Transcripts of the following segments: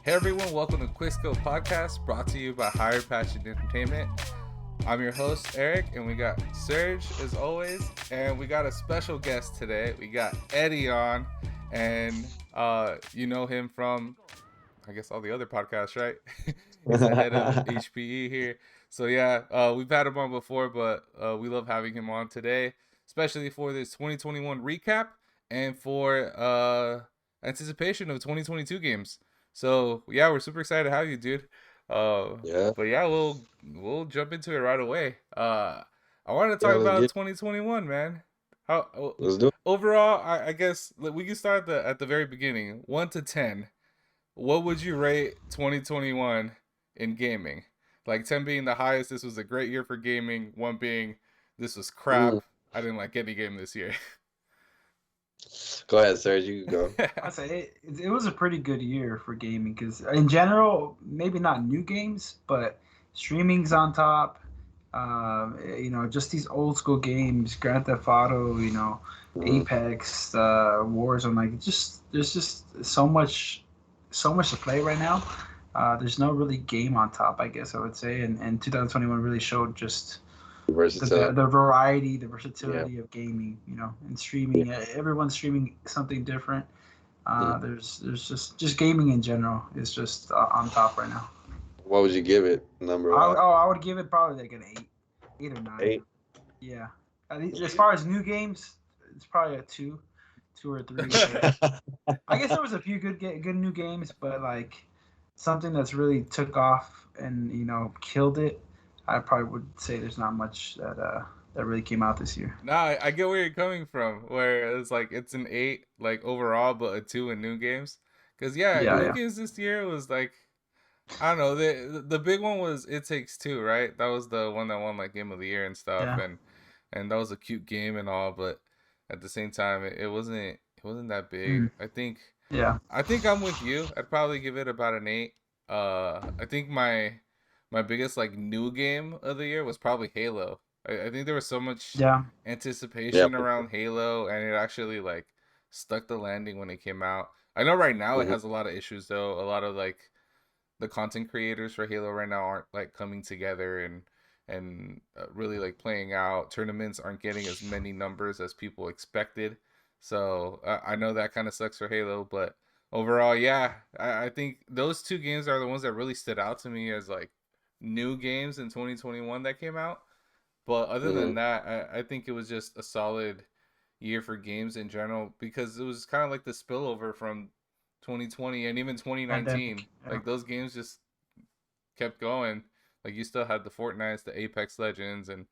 Hey everyone, welcome to Quickscope Podcast, brought to you by Higher Passion Entertainment. I'm your host, Eric, and we got Serge, as always, and we got a special guest today. We got Eddie on, and you know him from, I guess, all the other podcasts, right? He's the head of HPE here. So yeah, we've had him on before, but we love having him on today, especially for this 2021 recap and for anticipation of 2022 games. So yeah, we're super excited to have you, dude. Yeah, But yeah, we'll jump into it right away. I want to yeah, talk let's about get 2021, man. How let's do it. overall? I guess we can start at the very beginning, 1 to 10. What would you rate 2021 in gaming? Like 10 being the highest, this was a great year for gaming. 1 being this was Mm. crap. I didn't like any game this year. Go ahead, Serge. You can go. I say it was a pretty good year for gaming because in general, maybe not new games, but streaming's on top. Just these old school games, Grand Theft Auto, Mhm. Apex, Warzone. Like, there's just so much to play right now. There's no really game on top, I guess I would say, and 2021 really showed just Versatile. the variety, the Yeah. versatility of gaming, and Yeah. streaming. Everyone's streaming something different. Mm. There's just gaming in general is just on top right now. What would you give it number I wise? would, oh, I would give it probably like an 8 or 9. 8. Yeah, as far as new games, it's probably a 2 or 3. But I guess there was a few good new games, but like something that's really took off and killed it. I probably would say there's not much that really came out this year. Nah, I get where you're coming from. Where it's like it's an 8 like overall, but a 2 in new games. Cause yeah, Yeah, new Mhm. yeah, games this year was like I don't know. The big one was It Takes Two, right? That was the one that won like Game of the Year and stuff, yeah, and that was a cute game and all, but at the same time, it wasn't that big. mm, yeah. I think I'm with you. I'd probably give it about an 8. I think my biggest like new game of the year was probably Halo. I think there was so much Yeah, Yeah. anticipation around Halo, and it actually like stuck the landing when it came out. I know right now it Mhm. has a lot of issues though. A lot of like the content creators for Halo right now aren't like coming together and really like playing out. Tournaments aren't getting as many numbers as people expected. So I know that kind of sucks for Halo, but overall, yeah, I think those two games are the ones that really stood out to me as like new games in 2021 that came out. But other than Mhm. that, I think it was just a solid year for games in general because it was kind of like the spillover from 2020 and even 2019. pandemic. Yeah. Like those games just kept going. Like you still had the Fortnites, the Apex Legends, and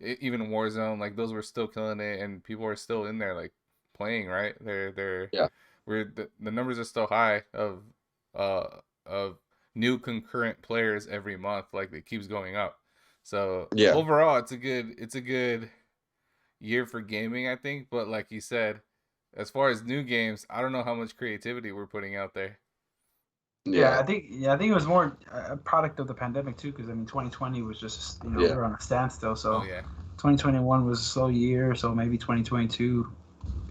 even Warzone. Like those were still killing it, and people are still in there like playing. Right? Yeah. The numbers are still high uh of new concurrent players every month. Like it keeps going up. So Yeah. overall, it's a good year for gaming, I think. But like you said, as far as new games, I don't know how much creativity we're putting out there. Yeah, Yeah. I think it was more a product of the pandemic too, because I mean, 2020 was just we Yeah. were on a standstill, Oh so yeah, 2021 was a slow year, so maybe 2022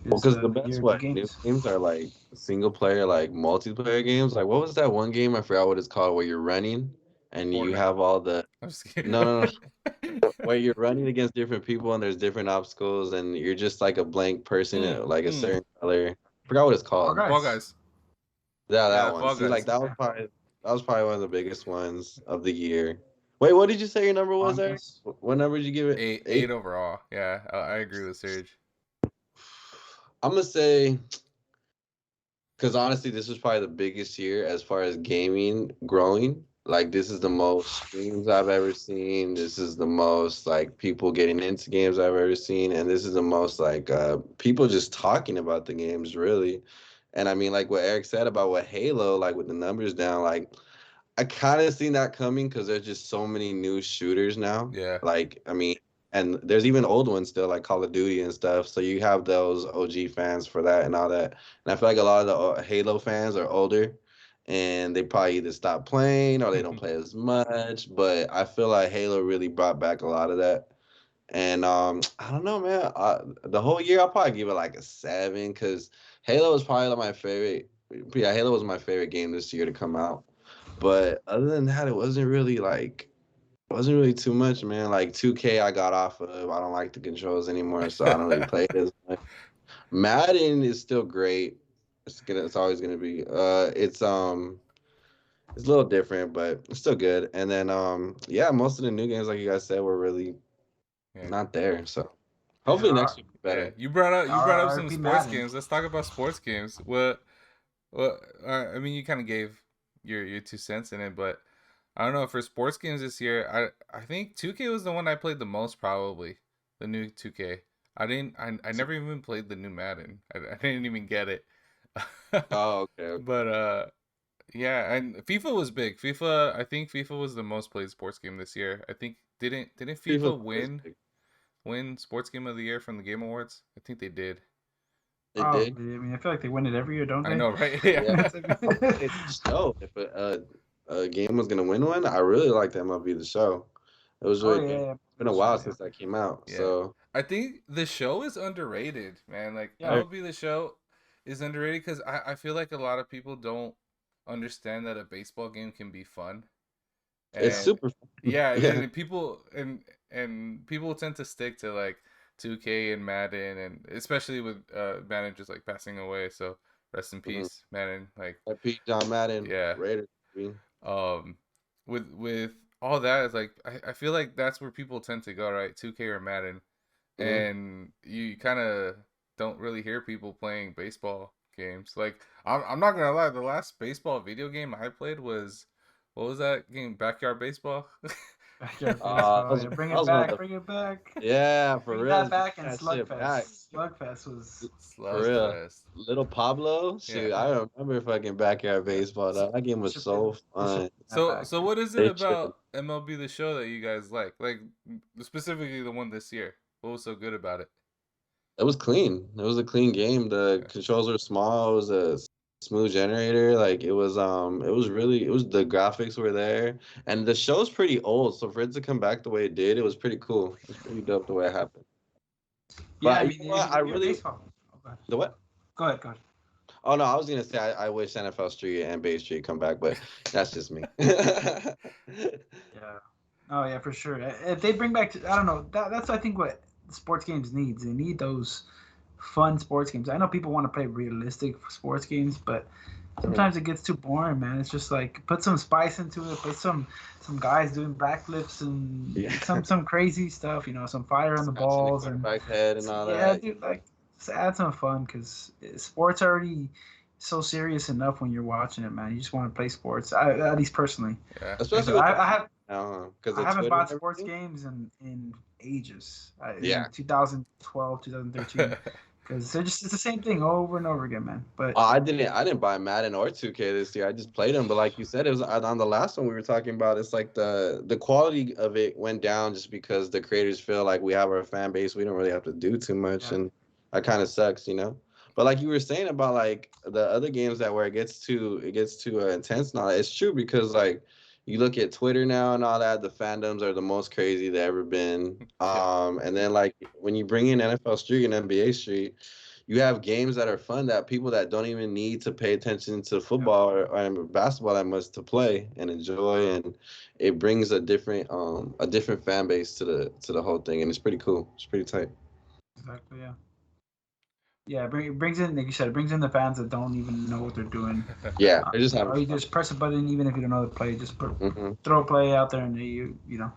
Well, is because the the best year of the what new games. games are like single player, like multiplayer games. Like what was that one game? I forgot what it's called, where you're running and you Fortnite. have all the I'm just kidding. no, where you're running against different people and there's different obstacles and you're just like a blank person mm, like a mm. certain color. I forgot what it's Fall called. Fall Guys. Guys. Yeah, that Yeah, one. Fall See, like Guys. that was probably one of the biggest ones of the year. Wait, what did you say your number was Among there? Us. What number did you give it? Eight 8. overall. Yeah, I agree with Serge. I'm gonna say because honestly, this was probably the biggest year as far as gaming growing. Like this is the most streams I've ever seen. This is the most like people getting into games I've ever seen, and this is the most like people just talking about the games really. And I mean, like what Eric said about what Halo, like with the numbers down, like I kind of seen that coming because there's just so many new shooters now. Yeah. Like, I mean, and there's even old ones still, like Call of Duty and stuff. So you have those OG fans for that and all that. And I feel like a lot of the Halo fans are older, and they probably either stop playing or they don't play as much. But I feel like Halo really brought back a lot of that. And I don't know, man. The whole year I'll probably give it like a 7 because Halo was probably like my favorite. Yeah, Halo was my favorite game this year to come out. But other than that, it wasn't really too much, man. Like 2K, I got off of. I don't like the controls anymore, so I don't really play it as much. Madden is still great. It's always gonna be. It's a little different, but it's still good. And then yeah, most of the new games, like you guys said, were really Yeah. not there. So Yeah, hopefully next year will be Yeah, better. you brought up some RP sports Madden. games. Let's talk about sports games. I mean, you kind of gave your 2 cents in it, but I don't know for sports games this year. I think 2K was the one I played the most, probably the new 2K. I never even played the new Madden. I didn't even get it. Oh, okay. But yeah, and FIFA was big. I think FIFA was the most played sports game this year. I think didn't FIFA FIFA is big. win sports game of the year from the Game Awards? I think they did. It Oh, I did. mean, I feel like they win it every year, don't I they? know, right? Yeah. Yeah. It's the show. If a game was gonna win one, I really liked MLB the show. It was Oh really yeah, good. yeah. It's been a while since that came out. Yeah. So I think the show is underrated, man. Like Yeah. MLB the show is underrated because I feel like a lot of people don't understand that a baseball game can be fun. it's And super fun. yeah, Yeah. and people tend to stick to like 2K and Madden, and especially with Madden just like passing away. So rest in Mhm. peace, Madden. Like Like Pete John Madden, yeah, Raiders. I mean, um, with all that, it's like I feel like that's where people tend to go, right? 2K or Madden, mhm. and you kind of don't really hear people playing baseball games. Like I'm not gonna lie, the last baseball video game I played was what was that game? Backyard Baseball. Backyard That baseball. was, Yeah, that bring it was one of back, the bring it back. yeah, for Bring real. that Just bring back and that shit back. Slugfest was For real. Slugfest. Little Pablo, shoot, Yeah, I remember fucking backyard yeah. baseball. So, That game was should so they should fun. bring that back. so what is it They should. about MLB the Show that you guys like? Like specifically the one this year. What was so good about it? It was clean. It was a clean game. The Yeah. controls were small. It was a smooth generator. Like it was the graphics were there. And the show's pretty old, so for it to come back the way it did, it was pretty cool. It was pretty dope the way it happened. Yeah, I But you mean, know what? I if you're really baseball. Oh, the what? go ahead, go ahead. Oh no, I was gonna say I wish NFL Street and Bay Street come back, but that's just me. Yeah. Oh yeah, for sure. If they bring back, I don't know. That's I think what sports games needs. They need those fun sports games. I know people want to play realistic sports games, but sometimes it gets too boring, man. It's just like put some spice into it. Put some guys doing backflips and Yeah. some crazy stuff. You know, some fire on the Scratching balls and quarterback's head and all yeah, that. dude. Like just add some fun because sports are already so serious enough when you're watching it, man. You just want to play sports. At least personally. Yeah. Especially with I have because I of haven't Twitter bought and sports everything. games in ages. Yeah. In 2012, 2013, because it's the same thing over and over again, man. But Oh, I didn't buy Madden or 2K this year. I just played them, but like you said, it was on the last one we were talking about. It's like the quality of it went down just because the creators feel like we have our fan base. We don't really have to do too much, yeah, and that kind of sucks, you know. But like you were saying about like the other games that where it gets too intense now, it's true because like you look at Twitter now and all that, the fandoms are the most crazy they've ever been. Yeah. And then like when you bring in NFL Street and NBA Street, you have games that are fun that people that don't even need to pay attention to football or basketball that much to play and enjoy, and it brings a different fan base to the whole thing, and it's pretty cool. It's pretty tight. exactly, yeah. Yeah, it brings in, like you said, it brings in the fans that don't even know what they're doing. Yeah, they're just Or having you fun. just press a button, even if you don't know the play, just Hmm. throw a play out there, and you know.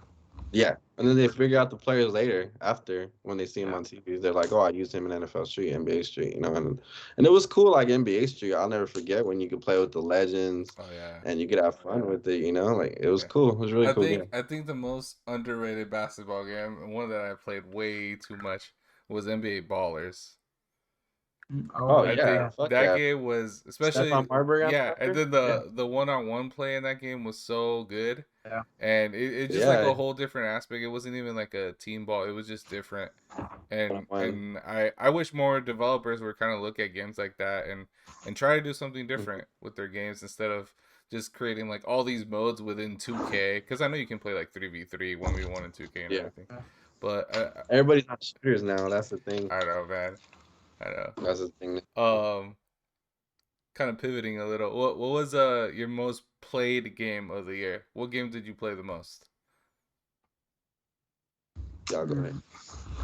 Yeah, and then they figure out the players later after when they see him Yeah. on TV. They're like, "Oh, I used him in NFL Street, NBA Street," you know, and it was cool. Like NBA Street, I'll never forget when you could play with the legends Oh yeah. and you could have fun with it. You know, like it was Yeah. cool. It was a really cool game. I think the most underrated basketball game, and one that I played way too much, was NBA Ballers. Oh Oh I yeah, yeah, think fuck that yeah. game was Stephon especially Marbury on the yeah, and cover? then Yeah. the one-on-one play in that game was so good. yeah. And it's just like Yeah. a whole different aspect. It wasn't even like a team ball. It was just different. And One-on-one. I wish more developers would kind of look at games like that and try to do something different with their games instead of just creating like all these modes within 2K, because I know you can play like 3v3, 1v1 and 2K and Yeah. everything. But Everybody's not shooters now. That's the thing. I don't know, man. I know. That's the thing. Um kind of pivoting a little. What was your most played game of the year? What game did you play the most? Y'all go ahead.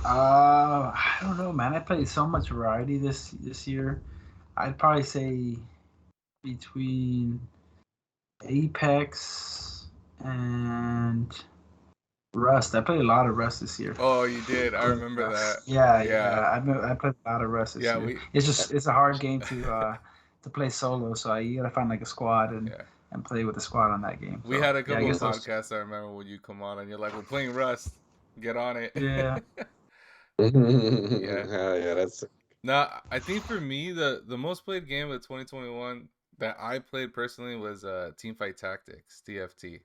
I don't know, man. I played so much variety this year. I'd probably say between Apex and Rust. I played a lot of Rust this year. Oh, you did. I remember that. Yeah, Yeah. I played a lot of Rust this Yeah, year. It's a hard game to play solo, so you gotta find like a squad and play with the squad on that game. We So, had a yeah, I couple of guess those. podcasts. I remember when you come on and you're like, "We're playing Rust. Get on it." Yeah. Yeah. Hell yeah, that's No, I think for me the most played game of 2021 that I played personally was Teamfight Tactics (TFT),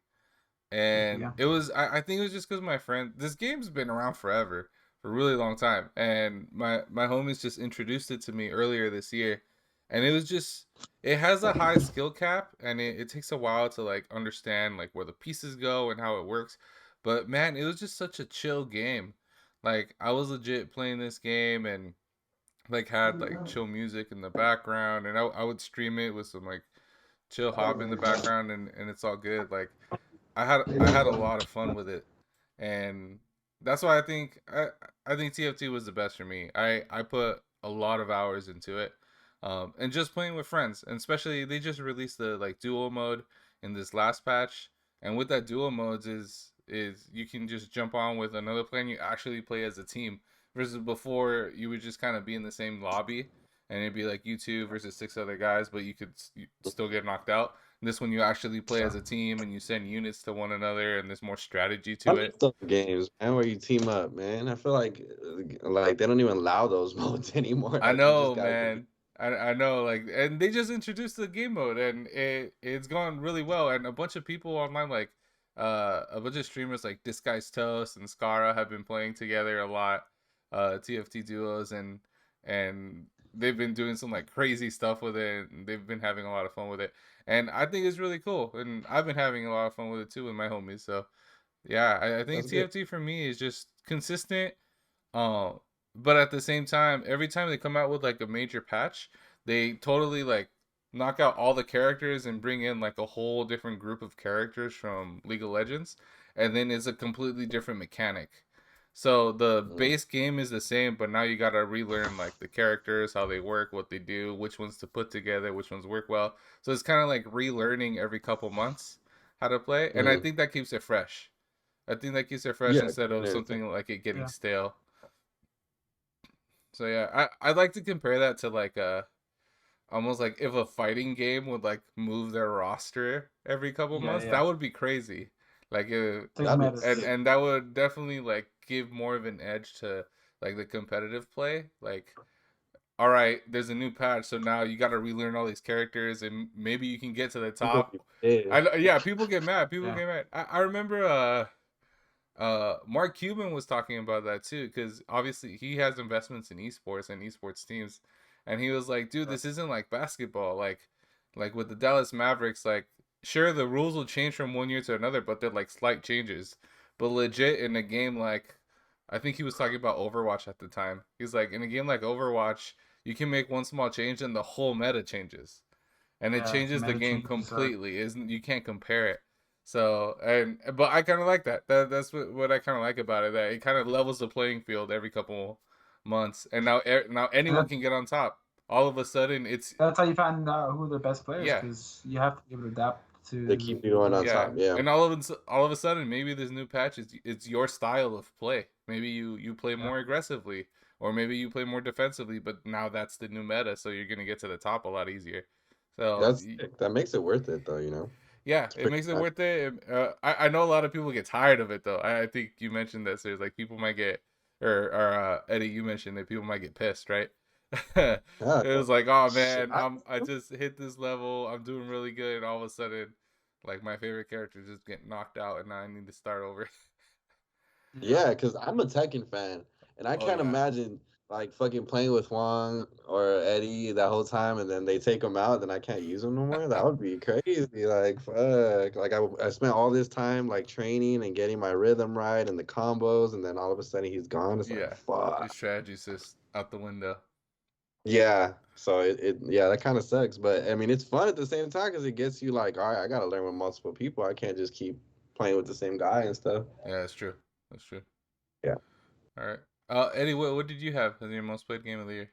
and Yeah. it was I think it was just because my friend. This game's been around forever, for a really long time, and my homies just introduced it to me earlier this year, and it was just it has a high skill cap, and it takes a while to like understand like where the pieces go and how it works, but man, it was just such a chill game. Like I was legit playing this game and like had like chill music in the background, and I would stream it with some like chill hop in the background, and it's all good. Like I had a lot of fun with it, and that's why I think TFT was the best for me. I put a lot of hours into it, and just playing with friends, and especially they just released the like duo mode in this last patch, and with that duo modes is you can just jump on with another player and you actually play as a team versus before you would just kind of be in the same lobby and it'd be like you two versus six other guys, but you could still get knocked out. This one you actually play as a team and you send units to one another, and there's more strategy I to miss it. those games, man, where you team up, man. I feel like they don't even allow those modes anymore. I Like you just know, gotta go. man. I know, like, and they just introduced the game mode, and it's gone really well. And a bunch of people online, like, a bunch of streamers like This Guy's Toast and Skara have been playing together a lot, TFT duos, and they've been doing some like crazy stuff with it. And they've been having a lot of fun with it, and I think it's really cool. And I've been having a lot of fun with it too with my homies. So yeah, I think That's good. TFT for me is just consistent. Um, but at the same time, every time they come out with like a major patch, they totally like knock out all the characters and bring in like a whole different group of characters from League of Legends, and then it's a completely different mechanic. So the Mm. base game is the same, but now you gotta relearn like the characters, how they work, what they do, which ones to put together, which ones work well. So it's kind of like relearning every couple months how to play, and I Mm. think that keeps it fresh. I think that keeps it fresh Yeah, instead of and something like it getting Yeah. stale. So yeah, I'd like to compare that to like almost like if a fighting game would like move their roster every couple Yeah. months, that would be crazy. Like Take that'd be metas. sick. and that would definitely like give more of an edge to like the competitive play. Like, all right, there's a new patch, so now you got to relearn all these characters, and maybe you can get to the People top. be pissed. Yeah, people get mad. People Yeah. get mad. I remember Mark Cuban was talking about that too, because obviously he has investments in esports and esports teams, and he was like, "Dude, this isn't like basketball. Like with the Dallas Mavericks, like sure the rules will change from one year to another, but they're like slight changes. But legit in a game like, I think he was talking about Overwatch at the time. He's like, in a game like Overwatch, you can make one small change and the whole meta changes, and it Yeah. changes the Meta game changes. completely. Isn't You can't compare it. So but I kind of like that. That's what I kind of like about it. That it kind of levels the playing field every couple months, and now And anyone can get on top. All of a sudden, it's that's how you find out who the best players, yeah, because you have to be able to adapt They to keep you going the on game. yeah, top. Yeah, and all of a sudden, maybe this new patch is it's your style of play. Maybe you play Yeah. more aggressively, or maybe you play more defensively. But now that's the new meta, so you're gonna get to the top a lot easier. So that's sick. That makes it worth it, though. You know, yeah, it's it pretty makes it fun. worth it. I know a lot of people get tired of it though. I think you mentioned this. There's like people might get, or Eddie, you mentioned that people might get pissed, right? It Yeah, was like, oh shit. man, I just hit this level. I'm doing really good, and all of a sudden, like my favorite character just get knocked out, and now I need to start over. Yeah, because I'm a Tekken fan, and I Oh can't yeah, imagine like fucking playing with Juan or Eddie that whole time, and then they take them out, then I can't use them no more. That would be crazy. Like fuck. Like I spent all this time like training and getting my rhythm right and the combos, and then all of a sudden he's gone. It's like yeah. Your fuck. strategy's just out the window. Yeah, So yeah, that kind of sucks. But I mean, it's fun at the same time because it gets you like, all right, I gotta learn with multiple people. I can't just keep playing with the same guy and stuff. Yeah, that's true. That's true. Yeah. All right. Eddie, what did you have as your most played game of the year?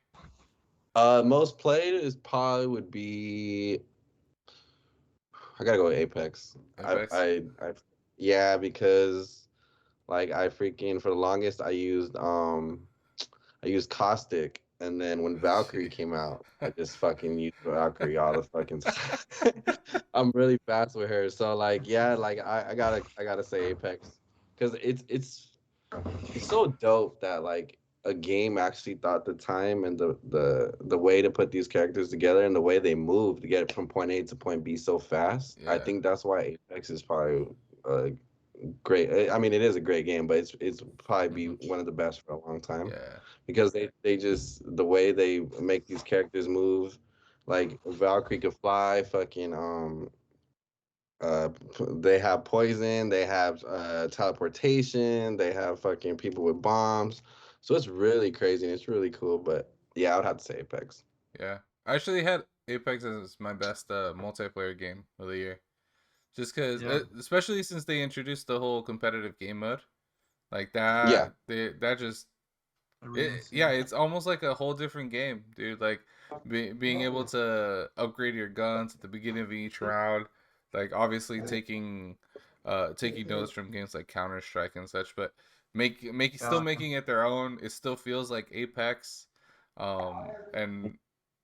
Most played is probably would be. I gotta go with Apex. Apex. Yeah, because like I freaking for the longest I used Caustic, and then when Valkyrie came out, I just fucking used Valkyrie all the fucking time. I'm really fast with her, so like yeah, like I gotta say Apex because it's so dope that like a game actually thought the time and the way to put these characters together and the way they move to get from point A to point B so fast. I Yeah. think that's why Apex is probably great. I mean, it is a great game, but it's probably be one of the best for a long time Yeah. because they just the way they make these characters move, like Valkyrie could fly, fucking they have poison, they have teleportation, they have fucking people with bombs. So it's really crazy and it's really cool. But yeah, I would have to say Apex. Yeah. I actually had Apex as my best multiplayer game of the year. Just because, Yeah. especially since they introduced the whole competitive game mode, like Yeah, that just Arenas, yeah, it's almost like a whole different game, dude. Like being able to upgrade your guns at the beginning of each round, like obviously taking notes from games like Counter Strike and such, but still Yeah. making it their own. It still feels like Apex, and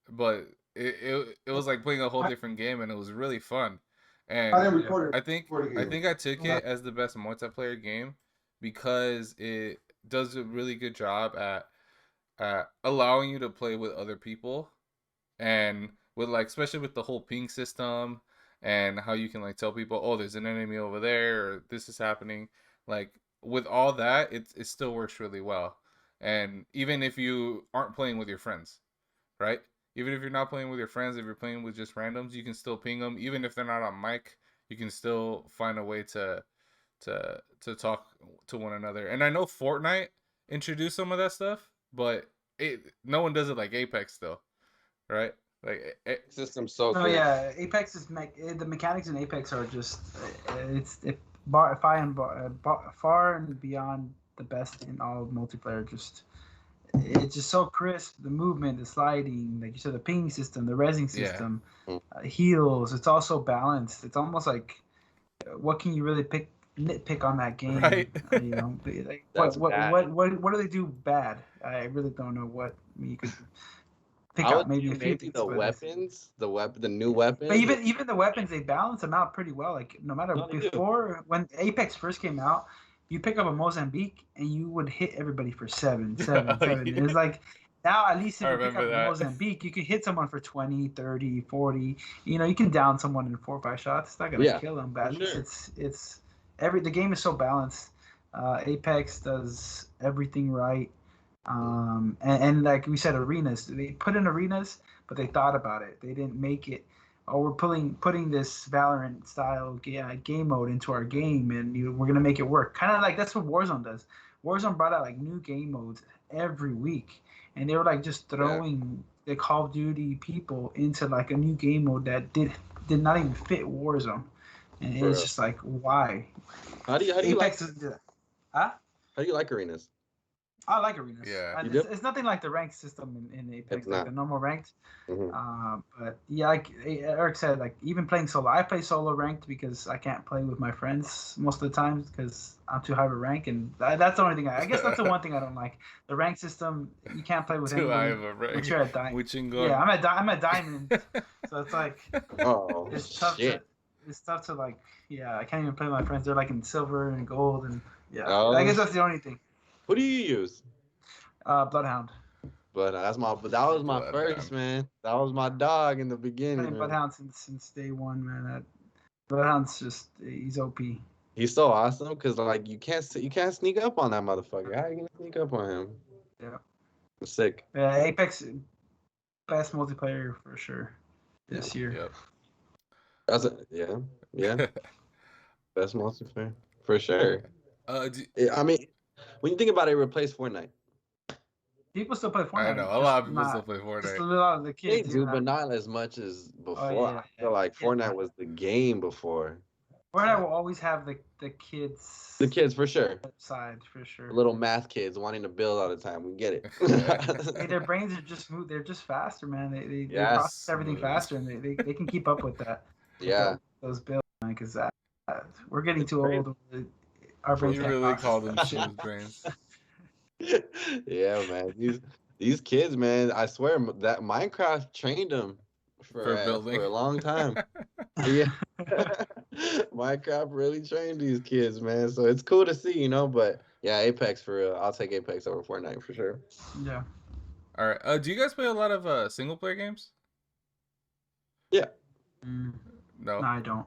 but it was like playing a whole different game, and it was really fun. I And didn't record I it think for the I game. think I took it as the best multiplayer game because it does a really good job at allowing you to play with other people, and with like especially with the whole ping system and how you can like tell people, oh, there's an enemy over there or this is happening. Like with all that, it still works really well. And even if you aren't playing with your friends, right? Even if you're not playing with your friends, if you're playing with just randoms, you can still ping them. Even if they're not on mic, you can still find a way to talk to one another. And I know Fortnite introduced some of that stuff, but no one does it like Apex still, right? Like system's so No, cool. yeah, Apex is the mechanics in Apex are just far and beyond the best in all multiplayer. It's just so crisp. The movement, the sliding, like you said, the ping system, the resing yeah, system, heals. It's all so balanced. It's almost like what can you really nitpick on that game? right. You know, like, That's bad. what do they do bad? I really don't know what you could pick I would out. Maybe say a few maybe things, the but weapons, the new but weapons. even the weapons, they balance them out pretty well. Like no matter No, they do. before when Apex first came out, you pick up a Mozambique and you would hit everybody for seven. Oh, And yeah. it's like now at least if I you pick remember up a that. Mozambique, you can hit someone for 20, 30, 40. You know, you can down someone in 4 or 5 shots. It's not gonna Yeah, kill them, but for at least sure. it's the game is so balanced. Apex does everything right. And like we said, arenas. They put in arenas, but they thought about it. They didn't make it. Oh, we're putting this Valorant style game mode into our game, and we're gonna make it work. Kind of like that's what Warzone does. Warzone brought out like new game modes every week, and they were like just throwing the Call of Duty people into like a new game mode that did not even fit Warzone, and For it's real. just like why? How do you like Apex is, huh? how do you like arenas? I like arenas. Yeah. You do? It's nothing like the ranked system in Apex, It's like not. the normal ranked. Mhm. But yeah, like Eric said, like even playing solo, I play solo ranked because I can't play with my friends most of the time because I'm too high of a rank, and that's the only thing. I guess that's the one thing I don't like. The rank system, you can't play with Too high anybody of a rank. once you're at diamond. Witching Yeah, I'm at diamond, so it's like Oh it's tough shit. to like. Yeah, I can't even play with my friends. They're like in silver and gold, and yeah, Oh, I guess that's the only thing. who do you use? Bloodhound. But that was my Bloodhound. first, man. That was my dog in the beginning, Playing man. Bloodhound since day one, man. Bloodhound's just he's OP. He's so awesome because like you can't sneak up on that motherfucker. How you gonna sneak up on him? Yeah. Sick. Yeah, Apex best multiplayer for sure this year. Yep. That's yeah. Best multiplayer for sure. uh, I mean, when you think about it, it replaced Fortnite. People still play Fortnite. I know a just lot of people still not- play Just a Fortnite. lot of the They kids. do, but not as much as before. yeah, I feel like yeah. Fortnite was the game before. Fortnite will always have the kids. The kids, for sure. Side for sure. Little math kids wanting to build all the time. We get it. Hey, their brains are just smooth. They're just faster, man. They Yeah. process everything faster, and they can keep up with that. Yeah. Those builds, man. Because we're getting too Great. old. Our brains You can't really process called them that shit. smooth brains. Yeah, man. These kids, man. I swear that Minecraft trained them For building. for a long time. Yeah. Minecraft really trained these kids, man. So it's cool to see, you know. But yeah, Apex for real. I'll take Apex over Fortnite for sure. Yeah. All right. Do you guys play a lot of single player games? Yeah. No. No, I don't.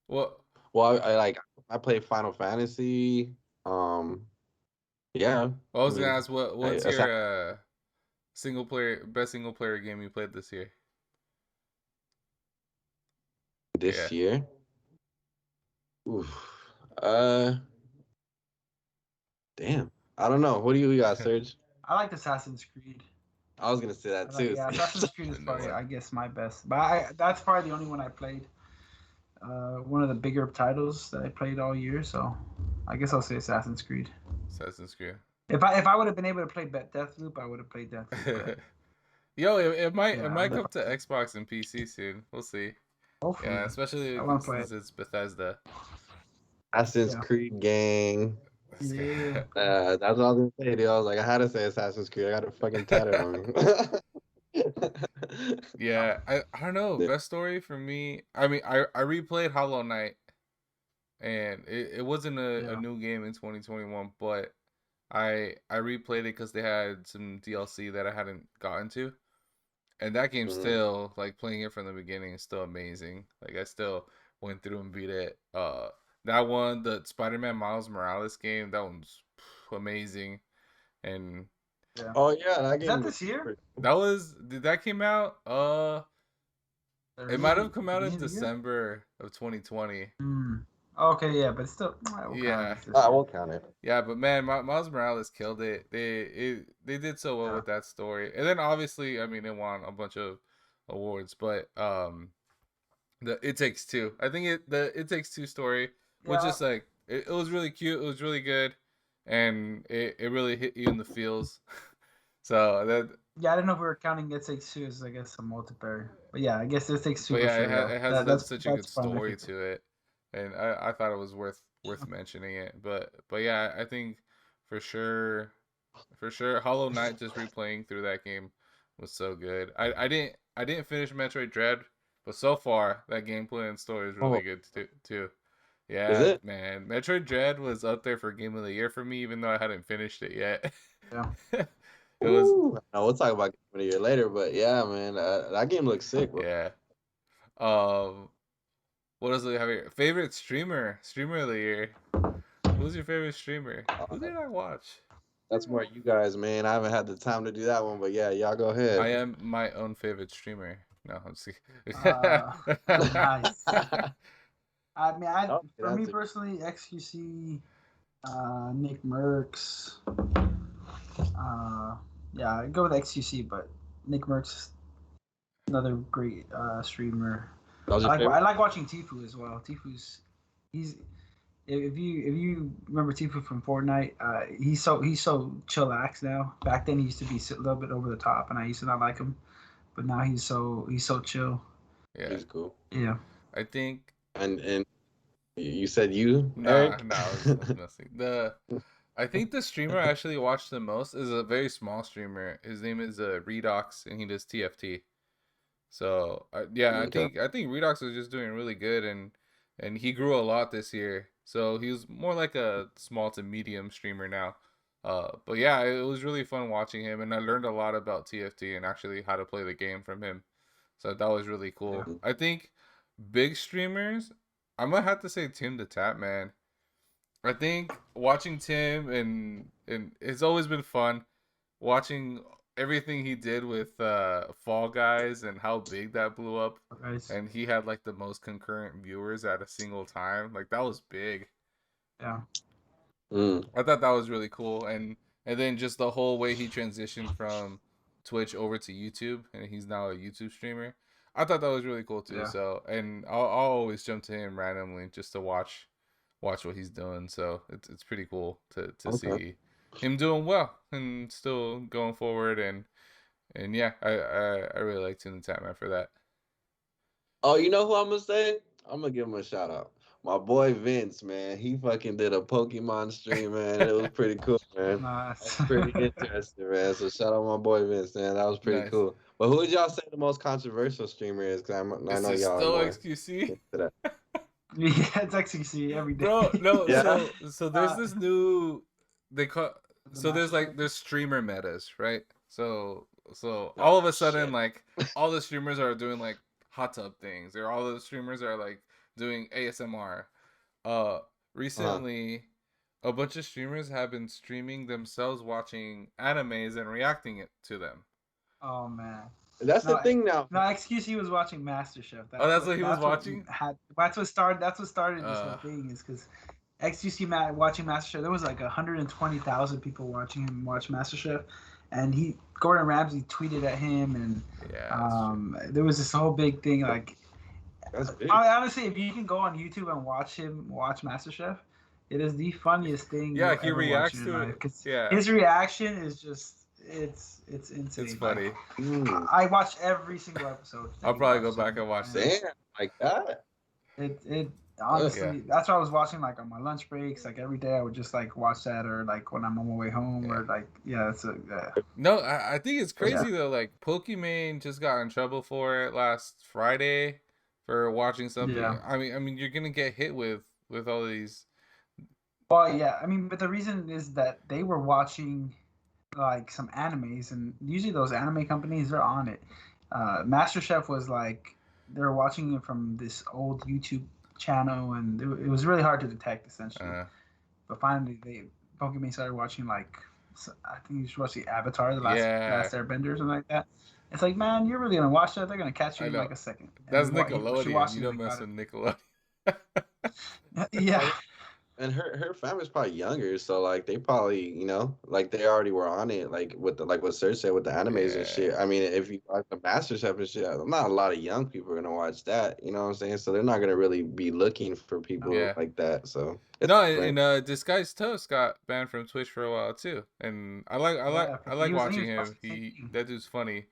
Well, I play Final Fantasy. Yeah. Well, I was gonna ask what's Hey, your best single player game you played this year? This year? Oof. Damn. I don't know. What do you got, Serge? I like Assassin's Creed. I was gonna say that too. Yeah, Assassin's Creed is probably, I guess, my best. But that's probably the only one I played. One of the bigger titles that I played all year. So I guess I'll say Assassin's Creed. Assassin's Creed. If I would have been able to play Deathloop, I would have played Deathloop. Yo, it might Yeah, come to Xbox and PC soon. We'll see. Hopefully. Yeah, especially since it's Bethesda. Assassin's Creed gang. Yeah. That's what I was gonna say, dude. I was like, I had to say Assassin's Creed. I got a fucking tattoo on me. Yeah, I don't know. Best story for me. I mean, I replayed Hollow Knight, and it wasn't a new game in 2021, but I replayed it because they had some DLC that I hadn't gotten to, and that game still, like, playing it from the beginning is still amazing. Like, I still went through and beat it. That one, the Spider-Man Miles Morales game, that one's amazing, and oh yeah, that game. Is that this year? Did that came out? It might have come out in December of 2020. Okay, yeah, but still, we'll count it. Yeah, but man, Miles Morales killed it. They did so well with that story, and then obviously, I mean, it won a bunch of awards. But the It Takes Two. I think the It Takes Two story was just like it was really cute. It was really good, and it really hit you in the feels. So that. Yeah, I didn't know if we were counting It Takes Two as, I guess, a multiplayer. But yeah, I guess It Takes Two. But yeah, sure, it has such a good fun, story to it, and I thought it was worth mentioning it. But yeah, I think for sure, Hollow Knight, just replaying through that game was so good. I didn't finish Metroid Dread, but so far that gameplay and story is really good too. Yeah, is it? Man, Metroid Dread was up there for Game of the Year for me, even though I hadn't finished it yet. Yeah. It was. No, we'll talk about Game of the Year later, but yeah, man, that game looks sick, bro. Yeah. What else do we have here? Favorite streamer of the year. Who's your favorite streamer? Who did I watch? That's more you guys, man. I haven't had the time to do that one, but yeah, y'all go ahead. I am my own favorite streamer. No, I'm just nice. I mean, for me personally, XQC, Nick Merckx. Yeah, I go with XQC, but Nick Merckx, another great streamer. I like watching Tfue as well. Tfue's if you remember Tfue from Fortnite, he's so chillax now. Back then he used to be a little bit over the top, and I used to not like him, but now he's so chill. Yeah, he's cool. Yeah, I think. And you said you? No, I was messing. I think the streamer I actually watched the most is a very small streamer. His name is Redox, and he does TFT. So yeah, okay. I think Redox was just doing really good, and he grew a lot this year. So he was more like a small to medium streamer now. But yeah, it was really fun watching him, and I learned a lot about TFT and actually how to play the game from him. So that was really cool. Yeah. I think big streamers, I'm gonna have to say Tim the Tap Man. I think watching Tim and it's always been fun watching everything he did with Fall Guys and how big that blew up. Nice. And he had like the most concurrent viewers at a single time. Like that was big. Yeah. I thought that was really cool. And and then just the whole way he transitioned from Twitch over to YouTube, and he's now a YouTube streamer. I thought that was really cool too. Yeah. So, and I'll always jump to him randomly just to watch what he's doing. So it's pretty cool to see him doing well and still going forward. And yeah, I really like Tune the Tapman for that. Oh, you know who I'm gonna say? I'm gonna give him a shout out. My boy Vince, man, he fucking did a Pokemon stream, man. It was pretty cool, man. Nice. That's pretty interesting, man. So shout out my boy Vince, man. That was pretty Nice. cool. But who would y'all say the most controversial streamer is? Because I know y'all still are more XQC. into that. Yeah, it's XQC every day. Bro, no. Yeah. So there's this new there's streamer metas, right? So all of a sudden, shit. like, all the streamers are doing like hot tub things, or all the streamers are like doing ASMR. Recently, a bunch of streamers have been streaming themselves watching animes and reacting to them. Oh man. That's the thing now. No, XQC was watching MasterChef. That's what he was watching? That's what started this whole thing, is because XQC watching MasterChef. There was like 120,000 people watching him watch MasterChef, and Gordon Ramsay tweeted at him, and there was this whole big thing. Like, That's big. honestly, if you can go on YouTube and watch him watch MasterChef, it is the funniest thing. Yeah, he reacts to it. Yeah, his reaction is just it's insane. It's funny. I watched every single episode. I'll probably go back and watch Damn, like that. It honestly, that's what I was watching, like, on my lunch breaks. Like, every day I would just like watch that, or like when I'm on my way home, or like, No, I think it's crazy though. Like, Pokimane just got in trouble for it last Friday for watching something. Yeah. I mean, you're gonna get hit with all these. Well, yeah, I mean, but the reason is that they were watching like some animes, and usually those anime companies are on it. MasterChef was like, they were watching it from this old YouTube channel, and it was really hard to detect, essentially. But finally, Pokemon started watching, like, I think you should watch the Avatar, the last Airbender, or something like that. It's like, man, you're really gonna watch that? They're gonna catch you in like a second. That's Nickelodeon. You don't mess with Nickelodeon. Yeah. And her family's probably younger, so like they probably, like they already were on it, like with what Serge said with the animes and shit. I mean, if you watch the MasterChef and shit, not a lot of young people are gonna watch that. You know what I'm saying? So they're not gonna really be looking for people like that. So and Disguised Toast got banned from Twitch for a while too, and I like watching him. That dude's funny,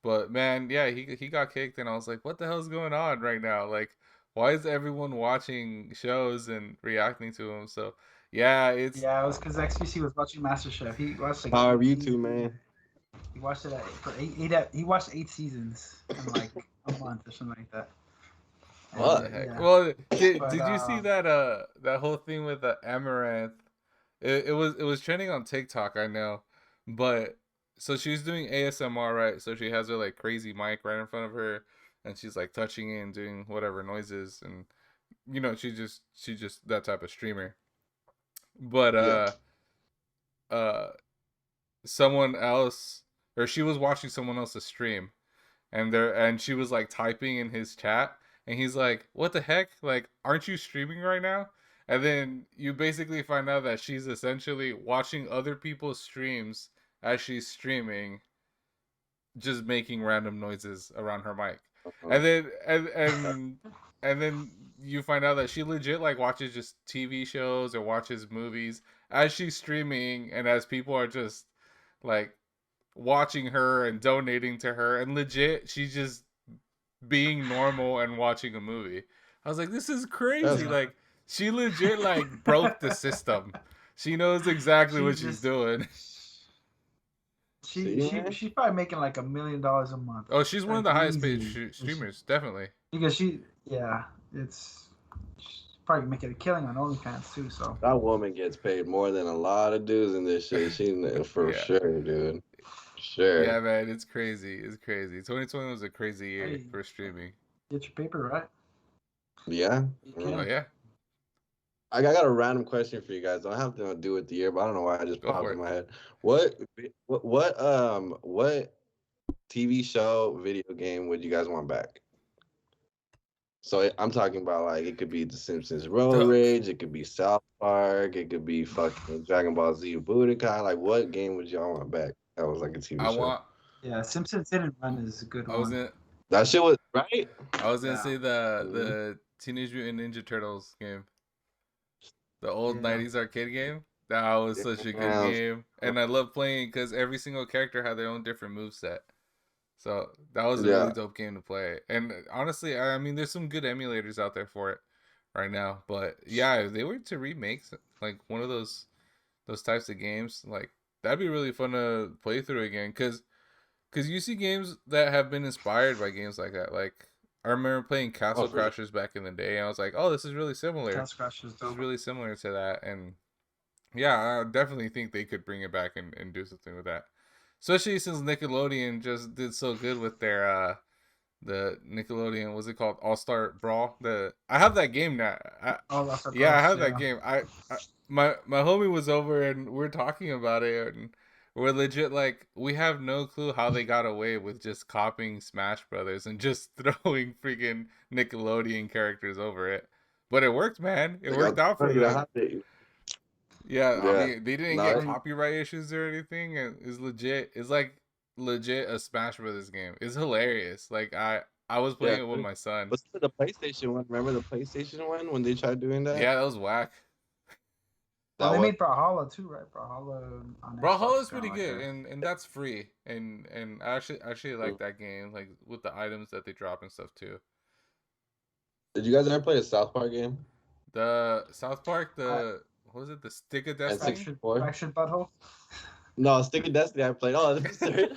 but man, yeah, he got kicked, and I was like, what the hell's going on right now? Like, why is everyone watching shows and reacting to them? So, it was because XQC was watching MasterChef. He watched like Power of YouTube, man. He watched it for he watched 8 seasons in like a month or something like that. What the heck? Yeah. Well, did you see that that whole thing with the Amaranth? It was trending on TikTok, I know, but so she was doing ASMR, right? So she has her like crazy mic right in front of her, and she's like touching it and doing whatever noises, and she's just that type of streamer. But someone else, or she was watching someone else's stream, and she was like typing in his chat, and he's like, what the heck, like, aren't you streaming right now? And then you basically find out that she's essentially watching other people's streams as she's streaming, just making random noises around her mic. And then and then you find out that she legit like watches just TV shows or watches movies as she's streaming, and as people are just like watching her and donating to her, and legit she's just being normal and watching a movie. I was like, this is crazy. Like, she legit like broke the system. She knows exactly what she's doing. She's probably making like $1 million a month. Oh, she's one of the highest paid streamers, definitely. Because she's probably making a killing on OnlyFans too. So that woman gets paid more than a lot of dudes in this shit. She's for sure, dude. Sure. Yeah, man, it's crazy. It's crazy. 2020 was a crazy year for streaming. Get your paper right. Yeah. Oh, yeah. I got a random question for you guys. I don't have to do it the year, but I don't know why I just popped in my head. What TV show, video game would you guys want back? So I'm talking about like it could be The Simpsons Road Duh. Rage, it could be South Park, it could be fucking Dragon Ball Z Budokai. Like, what game would y'all want back? That was like a TV I show. want. Yeah, Simpsons Hit and Run is a good I was one. in. That shit was right. I was gonna Yeah. say the Teenage Mutant Ninja Turtles game, the old Yeah. '90s arcade game. That was such a good Damn. game, and I love playing because every single character had their own different moveset. So that was a really Yeah, dope game to play. And honestly, I mean, there's some good emulators out there for it right now. But yeah, if they were to remake like one of those types of games, like that'd be really fun to play through again. Cause you see games that have been inspired by games like that. Like I remember playing oh, Castle for sure. Crashers back in the day, and I was like, oh, this is really similar. Castle Crash is This is dope. really similar to that, and yeah, I definitely think they could bring it back and do something with that. Especially since Nickelodeon just did so good with their the Nickelodeon, what's it called? All Star Brawl. I have that game now. Oh, that's a Yeah, I Bros, have that yeah. game. My homie was over and we're talking about it, and we're legit like we have no clue how they got away with just copying Smash Brothers and just throwing freaking Nickelodeon characters over it. But it worked, man. It They worked got out for plenty to them. hide it. Yeah, I Yeah, mean, they didn't no, get I, copyright issues or anything, and it's legit. It's like legit a Smash Brothers game. It's hilarious. Like I was yeah. playing it with my son. What's the PlayStation one? Remember the PlayStation one when they tried doing that? Yeah, that was whack. well, That they was made Brawlhalla too, right? Brawlhalla on Brawlhalla Xbox is kind pretty of like good, a. and that's free, and I actually like that game, like with the items that they drop and stuff too. Did you guys ever play a South Park game? The South Park, I, what was it, the Stick of And Destiny? 64? Backstreet Butthole. No, Stick of Destiny I played. Oh, sorry.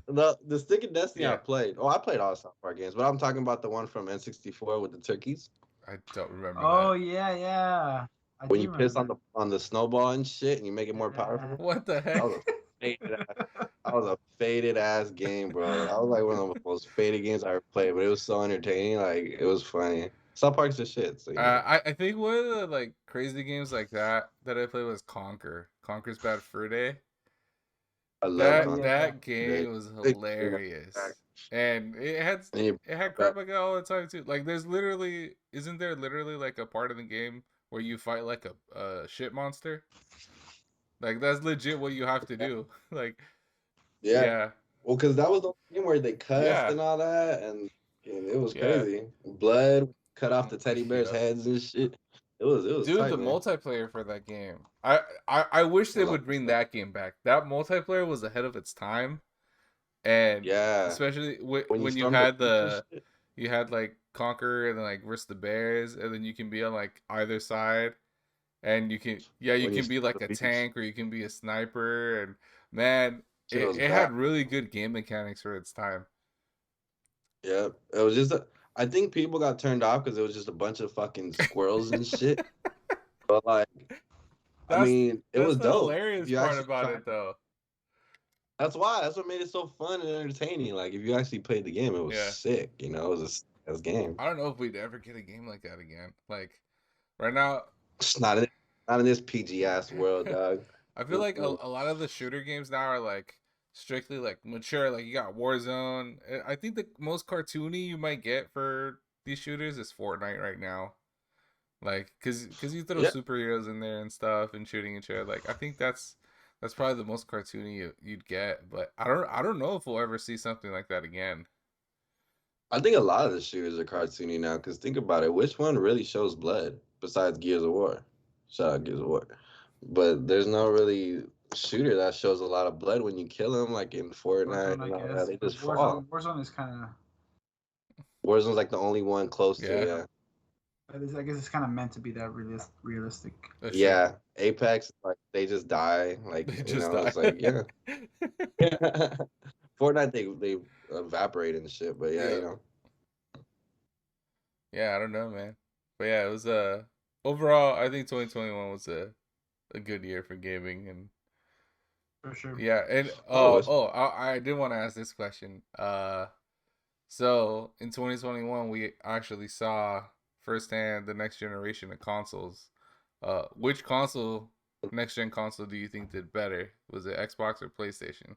The Stick of Destiny I Yeah, played. Oh, I played all South Park games, but I'm talking about the one from N64 with the turkeys. I don't remember Oh that. yeah. I When do you piss remember. on the snowball and shit and you make it more Yeah. powerful. What the That heck? was a faded ass, that was a faded ass game, bro. That was like one of the most faded games I ever played, but it was so entertaining. Like it was funny. South Park's the shit, so you know. I think one of the like crazy games like that I played was Conquer. Conquer's Bad Fur Day. I love Oh That Conquer. yeah. that They- game was they- hilarious, and and you- it had crap like that all the time too. Like there's literally isn't there literally like a part of the game where you fight like a shit monster? Like that's legit what you have to do. Like Yeah. yeah, Well, because that was the game where they cussed yeah, and all that, and it was yeah. crazy. Blood cut off the teddy bears' Yep. heads and shit. It was Dude, tight, the man. multiplayer for that game. I wish I they love would bring that. that game back. That multiplayer was ahead of its time, and Yeah, especially when you when you storm the had beach and shit. you had like Conquer and then like versus the Bears, and then you can be on like either side, and you When you can be storm like the a beach, tank or you can be a sniper, and man, shit was it bad. had really good game mechanics for its time. Yeah, it was just. I think people got turned off because it was just a bunch of fucking squirrels and shit. But like, I That's mean, it that's was the dope. hilarious If you part actually about tried. it though. That's why. That's what made it so fun and entertaining. Like, if you actually played the game, it was Yeah, sick. You know, it was a sick game. I don't know if we'd ever get a game like that again. Like right now, It's not in this PG ass world, dog. I feel like a lot of the shooter games now are like strictly like mature. Like you got Warzone. I think the most cartoony you might get for these shooters is Fortnite right now. Like, cause you throw Yeah, superheroes in there and stuff and shooting each other. Like, I think that's probably the most cartoony you'd get. But I don't know if we'll ever see something like that again. I think a lot of the shooters are cartoony now. Cause think about it, which one really shows blood besides Gears of War? Shout out Gears of War. But there's no really shooter that shows a lot of blood when you kill them, like in Fortnite Warzone, I and all that. guess. They But just fall. Warzone is kind of. Warzone's like the only one close to it. Yeah, Yeah. I guess it's kind of meant to be that realistic. that's true. Yeah, Apex, like they just die. Like They you just know, die. it's like yeah. Fortnite, they evaporate and shit. But yeah, Yeah, you know, yeah. I don't know, man. But yeah, it was overall. I think 2021 was a good year for gaming, and For sure. yeah, and oh, it's, I did want to ask this question. So in 2021, we actually saw firsthand the next generation of consoles. Which next gen console, do you think did better? Was it Xbox or PlayStation?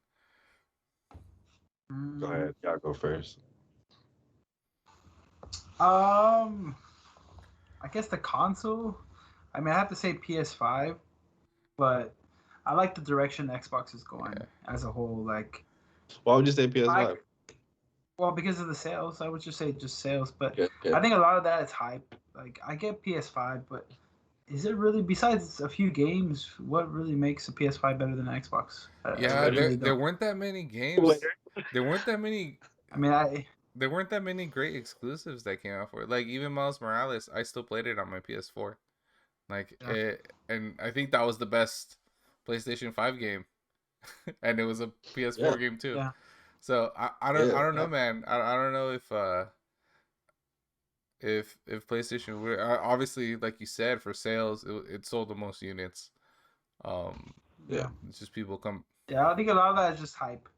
go ahead, y'all go first. I guess the console. I mean, I have to say PS5, but I like the direction Xbox is going Yeah. as a whole. Like, Why would you say PS5? like, well, because of the sales, I would just say just sales. But Okay, okay. I think a lot of that is hype. Like, I get PS5, but is it really? Besides a few games, what really makes a PS5 better than an Xbox? Yeah, I there really there don't. weren't that many games. There weren't that many. I mean, There weren't that many great exclusives that came out for it. Like even Miles Morales, I still played it on my PS4. Like Yeah. and I think that was the best PlayStation 5 game, and it was a PS4 Yeah. game too. yeah. So I Yeah. don't know, man. I don't know if PlayStation would obviously, like you said, for sales it sold the most units. Um, Yeah. it's just people come. Yeah, I think a lot of that is just hype.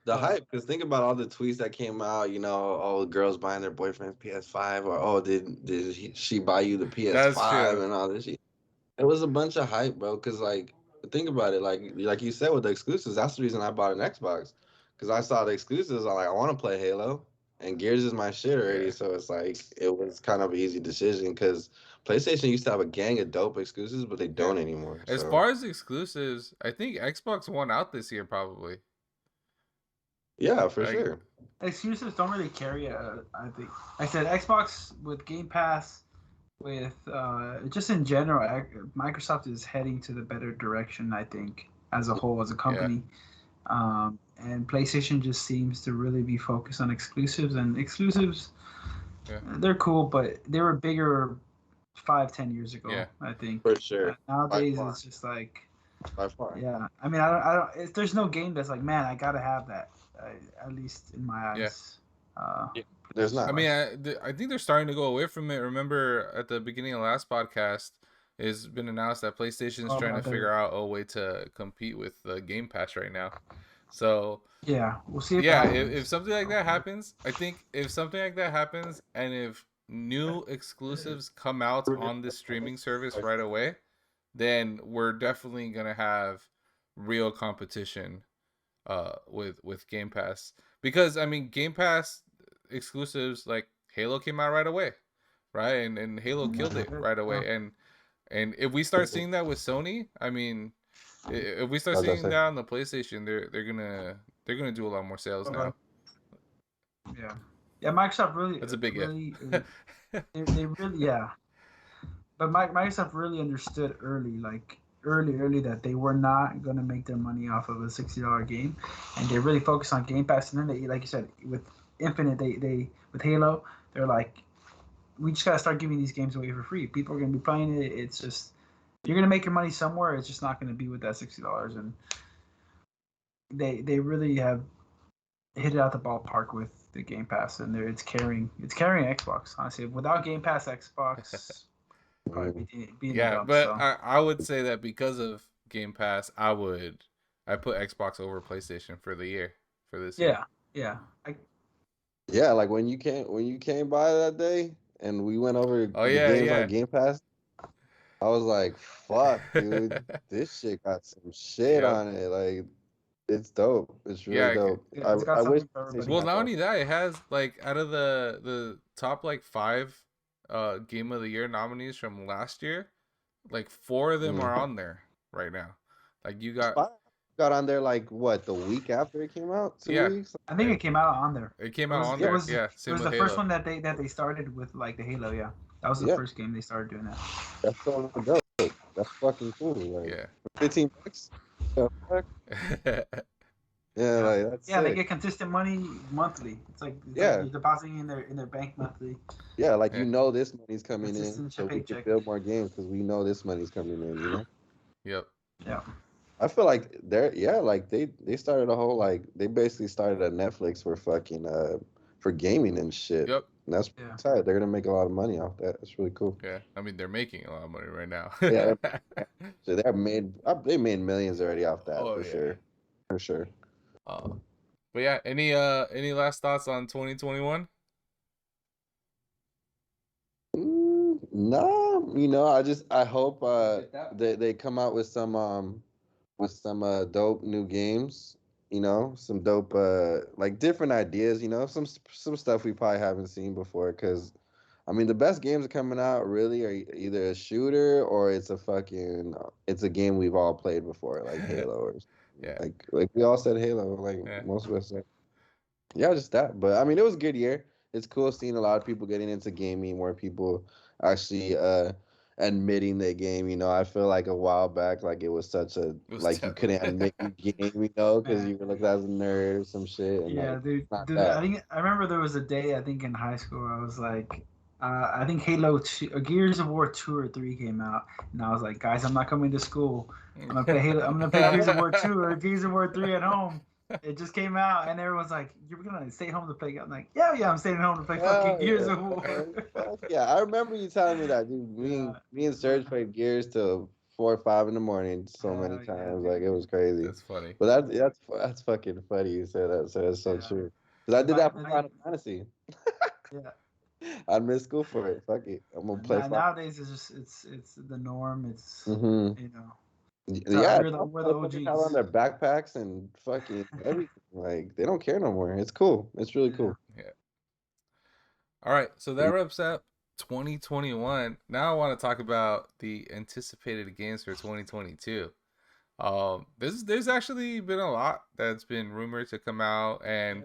The But hype, because think about all the tweets that came out, oh, girls buying their boyfriend's PS5, or oh, she buy you the That's PS5 true. and all this shit. It was a bunch of hype, bro. Because like, think about it, like you said with the exclusives, that's the reason I bought an Xbox, because I saw the exclusives. I want to play Halo, and Gears is my shit already. Yeah. So it's like it was kind of an easy decision because PlayStation used to have a gang of dope exclusives, but they Yeah. don't anymore. As So far as exclusives, I think Xbox won out this year probably. yeah, for Like sure. exclusives don't really carry I think. Like I said Xbox with Game Pass, with just in general, Microsoft is heading to the better direction. I think as a whole, as a yeah. company, and PlayStation just seems to really be focused on exclusives. And exclusives, Yeah. they're cool, but they were bigger 5-10 years ago. Yeah. I think. For sure. Nowadays, By far. it's just like. By far. Yeah, I mean, there's no game that's like, man, I gotta have that. At least in my Yeah. eyes. There's not. I mean, I think they're starting to go away from it. Remember at the beginning of the last podcast, it's been announced that PlayStation is trying to figure out a way to compete with Game Pass right now. So yeah, we'll see. If something like that happens, I think if something like that happens, and if new exclusives come out on this streaming service right away, then we're definitely gonna have real competition with Game Pass, because I mean Game Pass exclusives like Halo came out right away, right? And Halo killed it right away. And if we start seeing that with Sony, I mean, if we start seeing that on the PlayStation, they're gonna do a lot more sales now. Yeah, Microsoft really. That's a big really. They really But Microsoft really understood early that they were not going to make their money off of a $60 game, and they really focused on Game Pass. And then they, like you said, with Infinite, they with Halo, they're like, we just gotta start giving these games away for free. People are gonna be playing it. It's just you're gonna make your money somewhere. It's just not gonna be with that $60. And they really have hit it out the ballpark with the Game Pass, and it's carrying Xbox. Honestly, without Game Pass, Xbox. Yeah, but I would say that because of Game Pass, I put Xbox over PlayStation for the year for this year. Yeah. Yeah, like when you came by that day and we went over the games on Game Pass, I was like, "Fuck, dude, this shit got some shit on it. Like, it's dope. It's really dope. I wish. Well, not only that, it has like out of the top like 5 Game of the Year nominees from last year, like 4 of them are on there right now. Like you got on there like what, the week after it came out? 2 weeks? I think it came out on there. It came out on there. Yeah, it was the first one that they started with, like the Halo. Yeah, that was the first game they started doing that. That's so dope. That's fucking cool. Like, $15. Yeah, like that's they get consistent money monthly. It's like you're depositing in their bank monthly. Yeah, like this money's coming in, so we can build more games because we know this money's coming in. Yep. Yeah. I feel like they started a whole they basically started a Netflix for fucking for gaming and shit. Yep. And that's tight. They're gonna make a lot of money off that. It's really cool. Yeah, I mean they're making a lot of money right now. Yeah, so they made millions already off that for sure. But yeah, any last thoughts on 2021? No, I hope they come out with some dope new games. Some dope like different ideas. Some stuff we probably haven't seen before, because I mean, the best games are coming out really are either a shooter or it's a game we've all played before, like Halo or Yeah. like we all said Halo, like Yeah. most of us said. Yeah, just that. But I mean, it was a good year. It's cool seeing a lot of people getting into gaming, more people actually admitting they game. I feel like a while back, like it was such a It was like you tough. couldn't admit you game, because Man. you were looked at as a nerd or some shit, and Yeah, like dude. not Dude, that. I remember there was a day I think in high school I was like, I think Halo 2, Gears of War 2 or 3 came out, and I was like, guys, I'm not coming to school. I'm gonna play Halo. I'm gonna play Gears of War 2 or Gears of War 3 at home. It just came out, and everyone's like, "You're gonna stay home to play?" I'm like, "Yeah, I'm staying home to play fucking Hell Gears yeah, of War." man. Fuck yeah. I remember you telling me that, dude. Yeah, Me and Serge played Gears till 4 or 5 in the morning so many hell yeah, times. Like dude. it was crazy. That's funny. But that's fucking funny you said that. So that's so Yeah. true. Because I did that for But Final Fantasy. yeah. I missed school for it. Fuck it. I'm gonna play Final. Nowadays it's just it's the norm. It's Mm-hmm. you know, Yeah, we're the motherfuckers have on OGs. their backpacks and fucking everything. Like they don't care no more. It's cool. It's really Yeah. cool. Yeah. All right. So that wraps up 2021. Now I want to talk about the anticipated games for 2022. There's actually been a lot that's been rumored to come out, and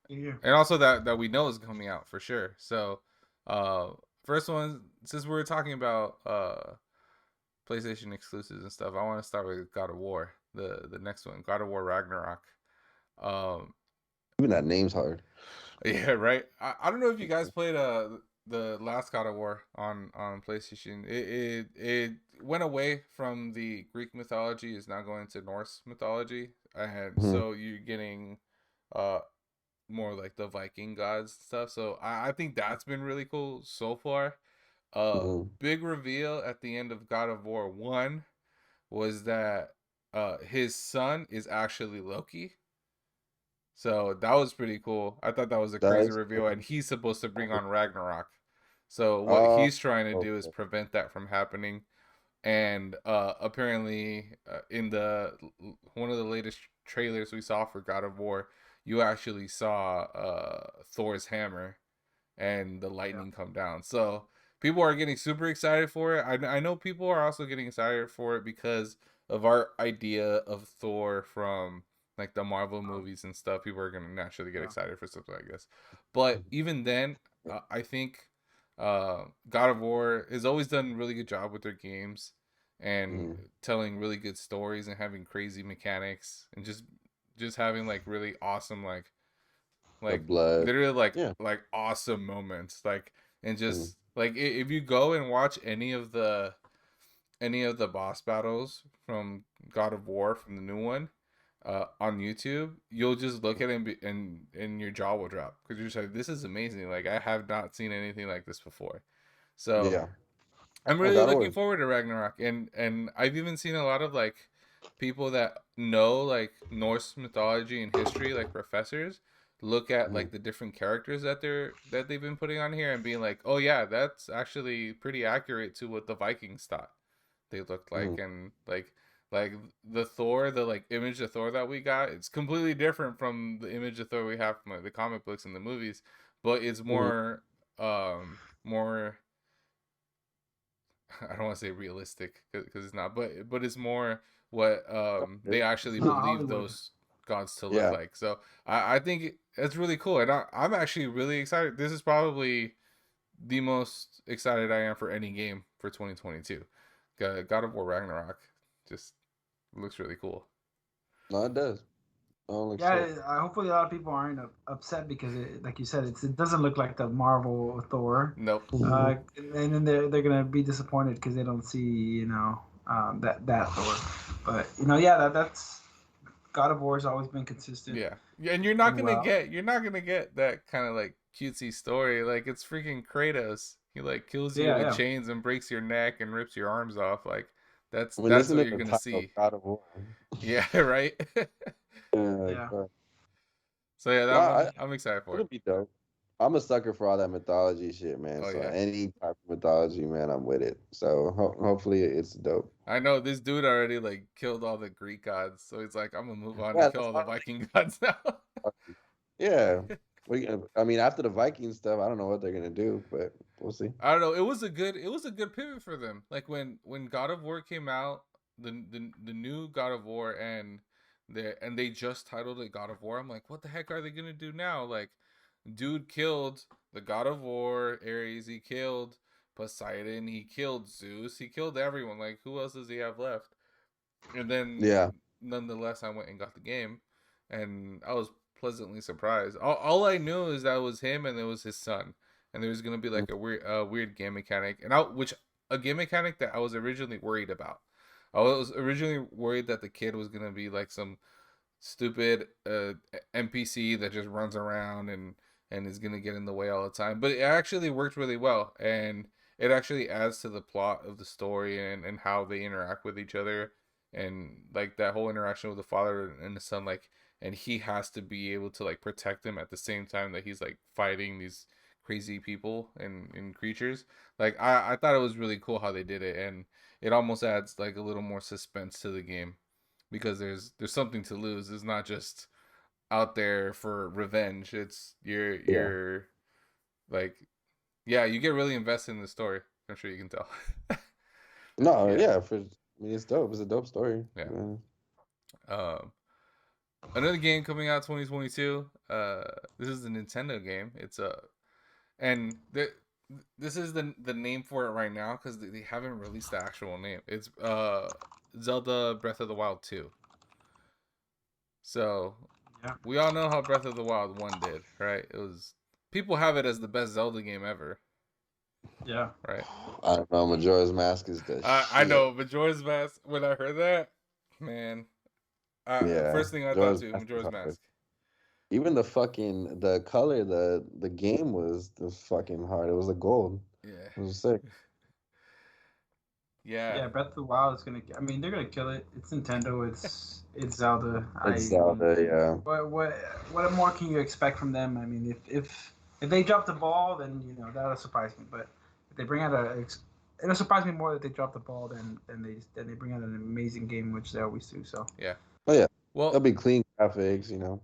Yeah. also that we know is coming out for sure. So, uh, first one, since we're talking about PlayStation exclusives and stuff, I want to start with God of War, the next one, God of War Ragnarok. Um, Even that name's hard. yeah, right. I don't know if you guys played the last God of War on PlayStation. It went away from the Greek mythology, is now going to Norse mythology, and Mhm. so you're getting uh more like the Viking gods stuff. So I think that's been really cool so far. Mhm. Big reveal at the end of God of War 1 was that his son is actually Loki. So that was pretty cool. I thought that was a crazy That's reveal, and he's supposed to bring on Ragnarok. So what oh, he's trying to do is okay. prevent that from happening. And apparently, in the one of the latest trailers we saw for God of War, you actually saw Thor's hammer and the lightning come down. So people are getting super excited for it. I know people are also getting excited for it because of our idea of Thor from like the Marvel movies and stuff. People are going to naturally get excited for something like this. But even then, I think God of War has always done a really good job with their games and Mhm. telling really good stories and having crazy mechanics and just having like really awesome The like blood. literally Yeah. like awesome moments like and Mhm. just like if you go and watch any of the boss battles from God of War from the new one on YouTube, you'll just look at it and your jaw will drop because you're just like, this is amazing. Like I have not seen anything like this before. So Yeah. I'm I really got looking away. forward to Ragnarok, and I've even seen a lot of like people that know like Norse mythology and history, like professors, look at Mhm. like the different characters that they've been putting on here and being like, oh yeah, that's actually pretty accurate to what the Vikings thought they looked Mhm. like, and like the Thor, the like image of Thor that we got, it's completely different from the image of Thor we have from like, the comic books and the movies, but it's Mhm. more I don't want to say realistic because it's not, but it's more what they actually It's not believe Hollywood. those gods to look Yeah. like. So I think it's really cool, and I'm actually really excited. This is probably the most excited I am for any game for 2022. God of War Ragnarok just looks really cool. No, it does. I don't look so. Yeah, hopefully a lot of people aren't upset because like you said, it doesn't look like the Marvel Thor, Nope. and then they're gonna be disappointed because they don't see that Thor. But yeah, that's God of War has always been consistent. Yeah. Yeah, and Done well. you're not gonna get that kind of like cutesy story. Like it's freaking Kratos. He like kills you Yeah, with yeah, chains and breaks your neck and rips your arms off. Like I mean, that's isn't what it you're the gonna title, see. God of War? Yeah, right. Yeah, like, yeah. So yeah, no, I'm excited for it. it'll be dope. I'm a sucker for all that mythology shit, man. Oh So yeah. any type of mythology, man, I'm with it. So hopefully it's dope. I know this dude already like killed all the Greek gods, so he's like, I'm gonna move on to Yeah, kill that's all the why I Viking gods now. like. Yeah, I mean, after the Viking stuff, I don't know what they're gonna do, but we'll see. I don't know. It was a good pivot for them. Like when God of War came out, the new God of War, and they just titled it God of War. I'm like, what the heck are they gonna do now? Like, dude killed the God of War, Ares. He killed Poseidon. He killed Zeus. He killed everyone. Like, who else does he have left? And then, Yeah. nonetheless, I went and got the game, and I was pleasantly surprised. All I knew is that it was him and it was his son, and there was gonna be like a weird game mechanic, and a game mechanic that I was originally worried about. I was originally worried that the kid was gonna be like some stupid NPC that just runs around and is gonna get in the way all the time. But it actually worked really well, and it actually adds to the plot of the story and how they interact with each other, and like that whole interaction with the father and the son, like, and he has to be able to like protect him at the same time that he's like fighting these crazy people and creatures. Like I thought it was really cool how they did it, and it almost adds like a little more suspense to the game because there's something to lose. It's not just out there for revenge. It's you're like, yeah, you get really invested in the story. I'm sure you can tell. No, Yeah. yeah, I mean, it's dope. It's a dope story. Yeah. Yeah. Another game coming out 2022. This is a Nintendo game. It's and this is the name for it right now because they haven't released the actual name. It's Zelda Breath of the Wild 2. So Yeah. we all know how Breath of the Wild 1 did, right? It was, people have it as the best Zelda game ever, Yeah. right? I don't know. Majora's Mask is the I shit. know Majora's Mask. When I heard that, man, Yeah. first thing I thought too, Majora's Mask. Even the color, the game was fucking hard. It was a gold. Yeah. It was sick. Yeah. Yeah, Breath of the Wild is gonna. I mean, they're gonna kill it. It's Nintendo. It's Zelda. It's Zelda, yeah. What more can you expect from them? I mean, if they drop the ball, then that'll surprise me. But if they bring out it'll surprise me more that they drop the ball than they bring out an amazing game, which they always do. So Yeah. Oh yeah. Well, That'll be clean graphics, It'll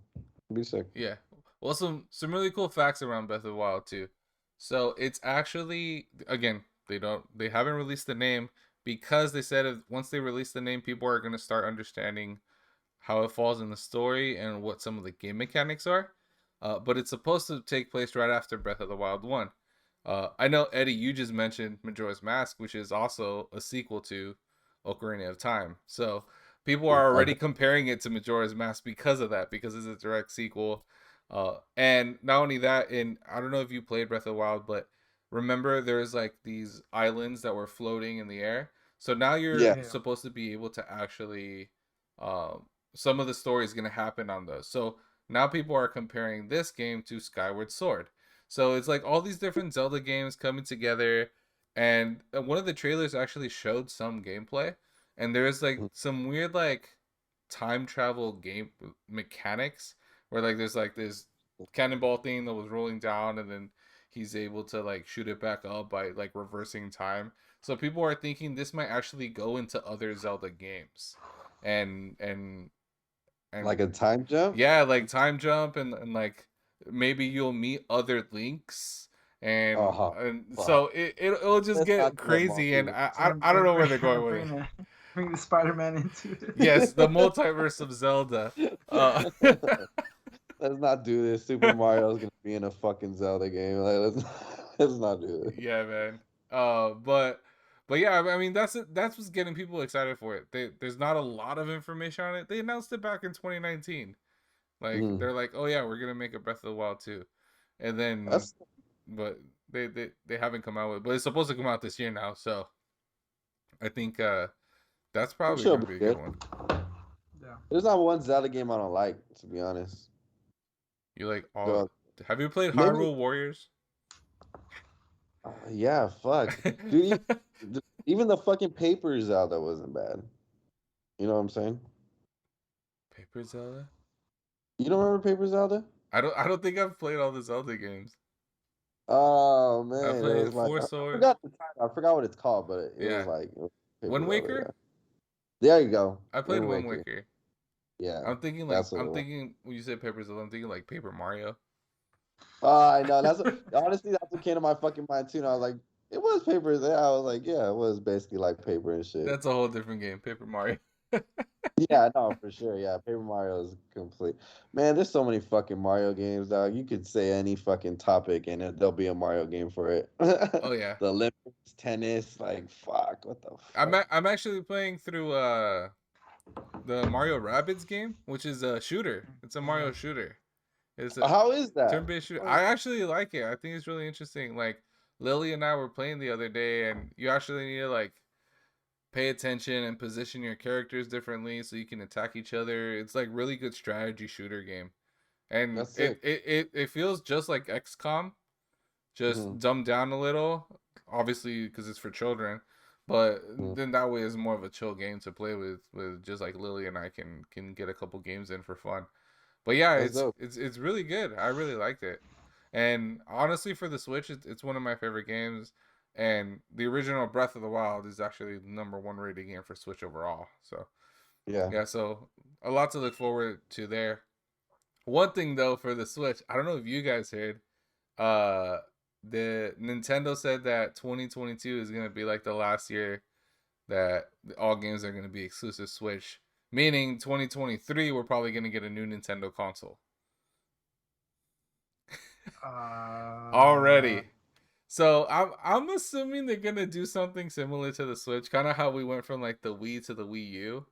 be sick. yeah. Well, some really cool facts around Breath of the Wild too. So it's actually, again, they haven't released the name because they said once they release the name, people are gonna start understanding how it falls in the story and what some of the game mechanics are. But it's supposed to take place right after Breath of the Wild 1. I know, Eddie, you just mentioned Majora's Mask, which is also a sequel to Ocarina of Time. So people are already comparing it to Majora's Mask because of that, because it's a direct sequel. And not only that, I don't know if you played Breath of the Wild, but remember there's like these islands that were floating in the air. So now you're supposed to be able to actually, some of the story is going to happen on those. So now people are comparing this game to Skyward Sword. So it's like all these different Zelda games coming together, and one of the trailers actually showed some gameplay, and there's like some weird like time travel game mechanics where like there's like this cannonball thing that was rolling down, and then he's able to like shoot it back up by like reversing time. So people are thinking this might actually go into other Zelda games, and like a time jump. Yeah, like time jump, and like maybe you'll meet other links, and so it'll just get crazy, and I don't know where they're going with it. Bring the Spider-Man into it. Yes, the multiverse of Zelda. Let's not do this. Super Mario is gonna be in a fucking Zelda game. Like, let's not do this. Yeah, man. But yeah, I mean that's what's getting people excited for it. There's not a lot of information on it. They announced it back in 2019. Like they're like, oh yeah, we're gonna make a Breath of the Wild 2, and then but they haven't come out with. But it's supposed to come out this year now, so I think that's probably gonna be a good one. Yeah. There's not one Zelda game I don't like, to be honest. You like all? Have you played Hyrule Warriors? Yeah, fuck, dude. Even the fucking Paper Zelda wasn't bad. You know what I'm saying? Paper Zelda. You don't remember Paper Zelda? I don't think I've played all the Zelda games. Oh man, I played Four Swords. I forgot what it's called, but it was like Wind Waker. Yeah. There you go. I played Wind Waker. Yeah, I'm thinking when you say Paper Zelda, I'm thinking like Paper Mario. I know. Honestly, that's what came to my fucking mind too. And I was like, it was paper. I was like, yeah, it was basically like paper and shit. That's a whole different game, Paper Mario. Yeah, no, for sure. Yeah, Paper Mario is complete. Man, there's so many fucking Mario games, dog. You could say any fucking topic and there'll be a Mario game for it. Oh yeah. The Olympics, tennis, like fuck, what the I'm fuck? I'm actually playing through the Mario Rabbids game, which is a shooter. It's a Mario shooter. It's a How is that? turn-based shooter. I actually like it. I think it's really interesting. Like Lily and I were playing the other day, and you actually need to like pay attention and position your characters differently so you can attack each other. It's like really good strategy shooter game, and That's it sick. it feels just like XCOM, just Mhm, dumbed down a little, obviously because it's for children. But mhm. then that way is more of a chill game to play with just like Lily and I can get a couple games in for fun. But yeah, That's dope. it's really good. I really liked it, and honestly, for the Switch, it's one of my favorite games. And the original Breath of the Wild is actually the #1 rated game for Switch overall. So Yeah. yeah, so a lot to look forward to there. One thing though for the Switch, I don't know if you guys heard, uh, the Nintendo said that 2022 is gonna be like the last year that all games are gonna be exclusive Switch. Meaning 2023, we're probably gonna get a new Nintendo console. Uh, Already. So I'm assuming they're gonna do something similar to the Switch, kind of how we went from like the Wii to the Wii U.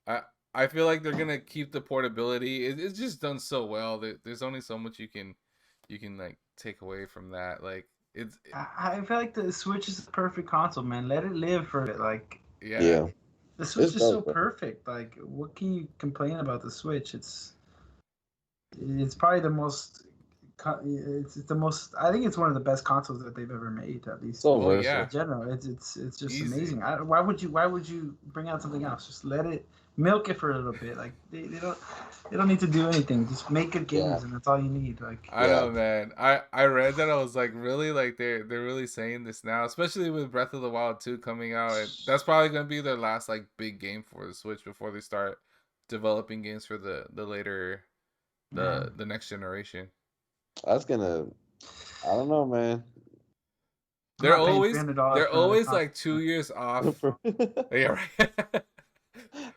I I feel like they're gonna keep the portability. It's just done so well. There's only so much you can like take away from that. Like it's I feel like the Switch is the perfect console, man. Let it live for it. Like yeah Yeah. the Switch It's is so dope, bro. perfect. Like what can you complain about the Switch? It's probably the most. It's the most. I think it's one of the best consoles that they've ever made. At least So oh in yeah versatile. general, it's just easy. amazing. Why would you bring out something else? Just let it milk it for a little bit. Like they don't need to do anything. Just make good Yeah. games, and that's all you need. Like I Yeah. know, man. I read that. I was like, really? Like they're really saying this now, especially with Breath of the Wild 2 coming out. And that's probably gonna be their last like big game for the Switch before they start developing games for the later yeah. the next generation. That's gonna I don't know, man. I'm not paying $300 They're for another always console. like 2 years off. Yeah, right.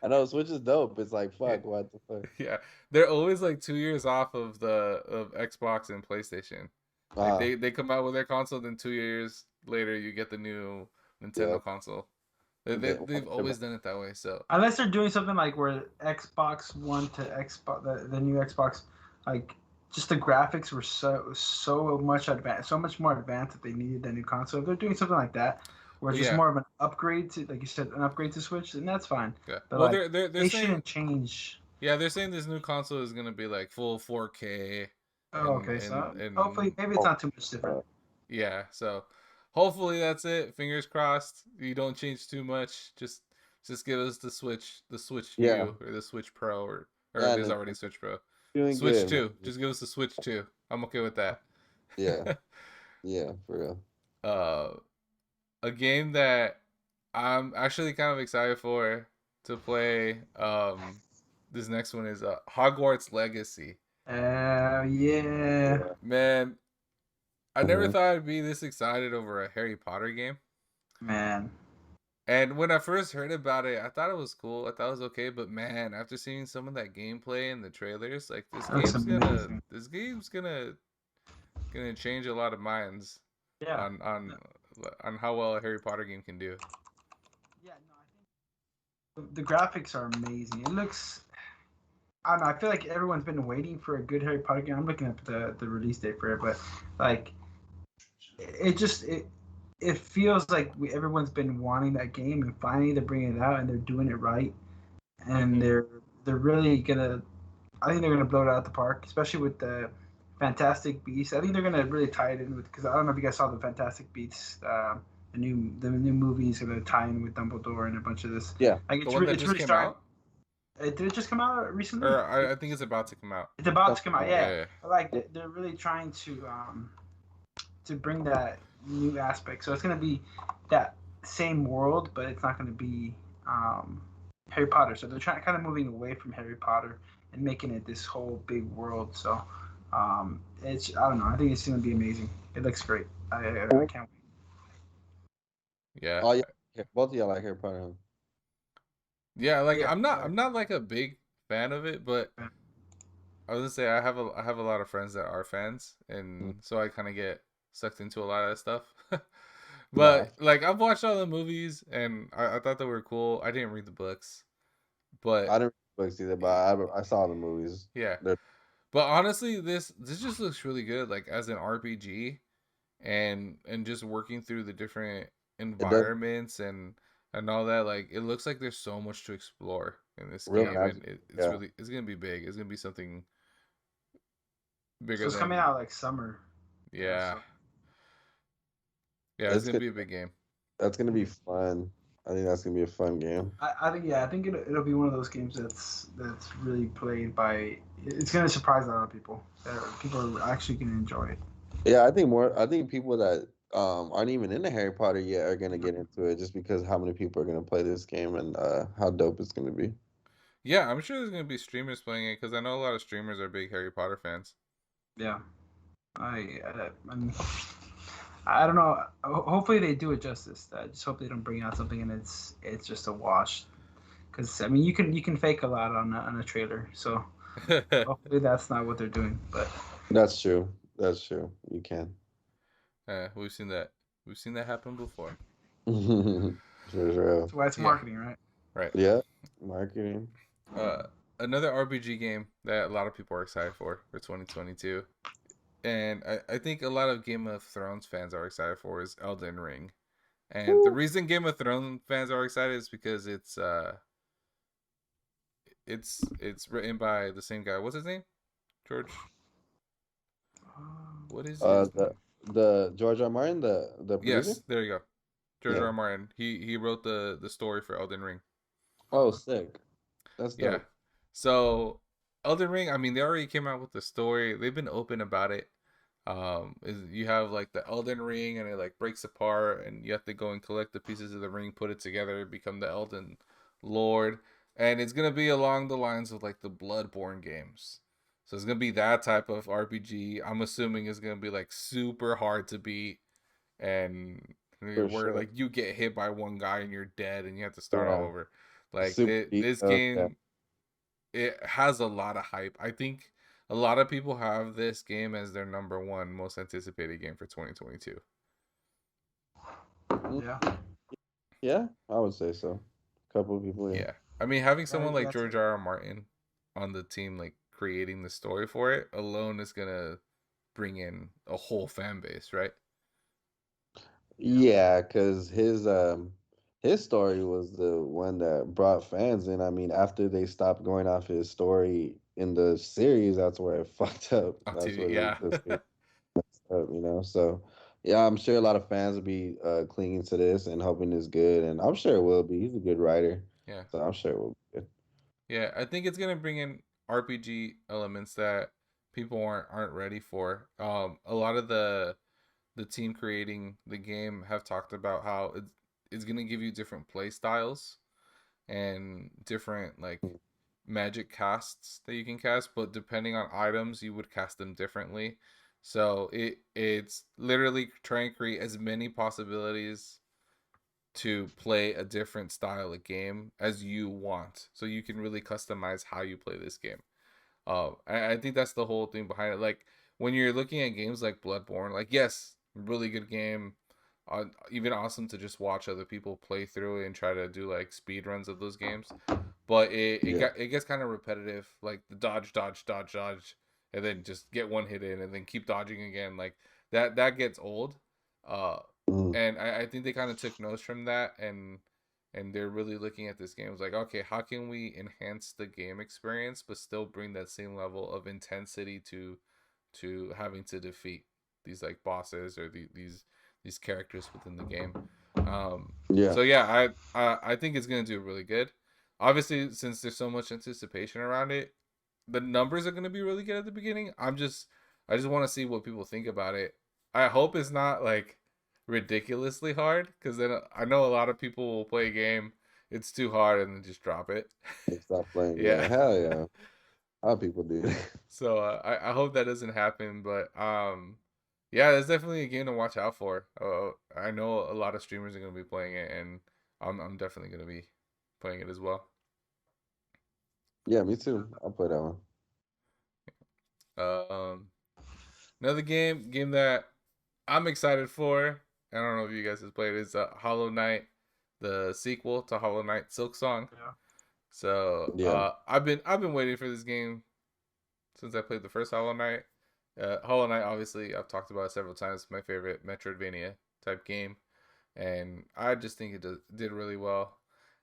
I know Switch is dope. It's like fuck, what the fuck? Yeah, they're always like 2 years off of the of Xbox and PlayStation. Like Uh they come out with their console, then 2 years later you get the new yeah. Nintendo console. They've They- always done it that way. So Unless they're doing something like where Xbox One to Xbox, the new Xbox, like just the graphics were so much advanced, so much more advanced that they needed the new console. If they're doing something like that, where well, it's just yeah, more of an upgrade to, like you said, an upgrade to Switch, then that's fine. yeah. But Well, like they're they saying shouldn't change. yeah they're saying this new console is gonna be like full 4K Oh, okay. So hopefully, and maybe it's not too much different. yeah. So hopefully that's it. Fingers crossed. You don't change too much. Just give us the Switch Yeah. U or the Switch Pro or Yeah, it is and already Switch Pro. doing Switch good, man. 2. Just give us the Switch 2. I'm okay with that. Yeah. Yeah, for real. uh, a game that I'm actually kind of excited for to play. This next one is Hogwarts Legacy. Yeah, Man, I never Mhm. thought I'd be this excited over a Harry Potter game. man. And when I first heard about it, I thought it was cool. I thought it was okay, but man, after seeing some of that gameplay and the trailers, like That looks amazing. this game's gonna change a lot of minds Yeah. on on how well a Harry Potter game can do. Yeah, no, I think the graphics are amazing. It looks. I don't know. I feel like everyone's been waiting for a good Harry Potter game. I'm looking at the release date for it, but like it feels like everyone's been wanting that game, and finally they're bringing it out, and they're doing it right, and Mm-hmm. they're really gonna. I think they're gonna blow it out the park, especially with the Fantastic Beasts. I think they're gonna really tie it in with because I don't know if you guys saw the Fantastic Beasts. The new movies are gonna tie in with Dumbledore and a bunch of this. Yeah. Like The one that it's just really came starting. out, Did it just come out recently? or I think it's about to come out. It's about to come out. Yeah, Yeah, like they're really trying to bring that new aspect. So it's gonna be that same world, but it's not gonna be Harry Potter. So they're trying kind of moving away from Harry Potter and making it this whole big world. So I don't know. I think it's gonna be amazing. It looks great. I can't wait. Yeah. Oh yeah, both of y'all like Harry Potter. Huh? Yeah, like Yeah, I'm not like a big fan of it, but I was gonna say I have a lot of friends that are fans, Mm. and so I kind of get sucked into a lot of that stuff. Nah, But like I've watched all the movies, and I thought they were cool. I didn't read the books, but I didn't read books either, but I saw the movies. yeah. They're, But honestly, this just looks really good, like as an RPG, and just working through the different it does environments and all that. Like it looks like there's so much to explore in this real game, magic. and it's Yeah, really it's gonna be big. It's gonna be something So bigger it's coming than out like summer. yeah So yeah. It's it's gonna good. be a big game. That's gonna be fun. I think that's gonna be a fun game. I think it'll be one of those games that's really played by. It's gonna surprise a lot of people. People are actually gonna enjoy it. Yeah, I think more. I think people that aren't even into Harry Potter yet are gonna get into it just because how many people are gonna play this game and how dope it's gonna be. Yeah, I'm sure there's gonna be streamers playing it because I know a lot of streamers are big Harry Potter fans. Yeah, I mean, I don't know. Hopefully they do it justice. I just hope they don't bring out something and it's just a wash. Because I mean, you can fake a lot on a trailer. So hopefully that's not what they're doing. But That's true. That's true. You can. We've seen that. We've seen that happen before. For sure. that's why it's Yeah, marketing, right? right. Yeah. Marketing. Uh, Another RPG game that a lot of people are excited for 2022, and I think a lot of Game of Thrones fans are excited for is Elden Ring. And the Woo. reason Game of Thrones fans are excited is because it's written by the same guy. What's his name? George. What is Uh, his the name? the George R. Martin, the producer. Yes, there you go. George R. Yeah. R. Martin. He wrote the story for Elden Ring. Oh, sick. That's Yeah. dope. So Elden Ring, I mean, they already came out with the story. They've been open about it. You have like the Elden Ring, and it like breaks apart, and you have to go and collect the pieces of the ring, put it together, become the Elden Lord, and it's gonna be along the lines of like the Bloodborne games. So it's gonna be that type of RPG. I'm assuming it's gonna be like super hard to beat, and For where sure. like you get hit by one guy and you're dead, and you have to start all Yeah. over. Like Super this detailed. Yeah. game, it has a lot of hype. I think a lot of people have this game as their number one most anticipated game for 2022. Mm, Yeah. yeah, I would say so. A couple of people, yeah. Yeah. I mean, having someone like That's George R. R. Martin on the team, like creating the story for it alone, is gonna bring in a whole fan base, right? yeah. Yeah, because his story was the one that brought fans in. I mean, after they stopped going off his story in the series, that's where it fucked up. On That's TV, where yeah. the series fucked up, you know. So yeah, I'm sure a lot of fans will be clinging to this and hoping it's good, and I'm sure it will be. He's a good writer, Yeah. so I'm sure it will be good. Yeah, I think it's gonna bring in RPG elements that people aren't ready for. A lot of the team creating the game have talked about how it's gonna give you different play styles and different like magic casts that you can cast, but depending on items, you would cast them differently. So it's literally trying to create as many possibilities to play a different style of game as you want, so you can really customize how you play this game. I think that's the whole thing behind it. Like when you're looking at games like Bloodborne, like yes, really good game, even awesome to just watch other people play through it and try to do like speed runs of those games. But Yeah. it gets kind of repetitive, like the dodge, dodge, dodge, dodge, and then just get one hit in and then keep dodging again. Like that gets old. Uh, Mm, and I think they kind of took notes from that, and they're really looking at this game. It's like, okay, how can we enhance the game experience but still bring that same level of intensity to having to defeat these like bosses or these characters within the game. yeah. So yeah, I think it's gonna do really good. Obviously, since there's so much anticipation around it, the numbers are gonna be really good at the beginning. I just want to see what people think about it. I hope it's not like ridiculously hard, because then I know a lot of people will play a game, it's too hard, and then just drop it. Stop playing. Yeah. Yeah. Hell yeah. A lot of people do. So I hope that doesn't happen. But yeah, that's definitely a game to watch out for. I know a lot of streamers are gonna be playing it, and I'm definitely gonna be playing it as well. Yeah, me too. I'll play that one. Um, Another game that I'm excited for. I don't know if you guys have played. Is Hollow Knight, the sequel to Hollow Knight Silk Song. Yeah. So Yeah. I've been waiting for this game since I played the first Hollow Knight. Hollow Knight, obviously, I've talked about it several times. My favorite Metroidvania type game, and I just think it did really well.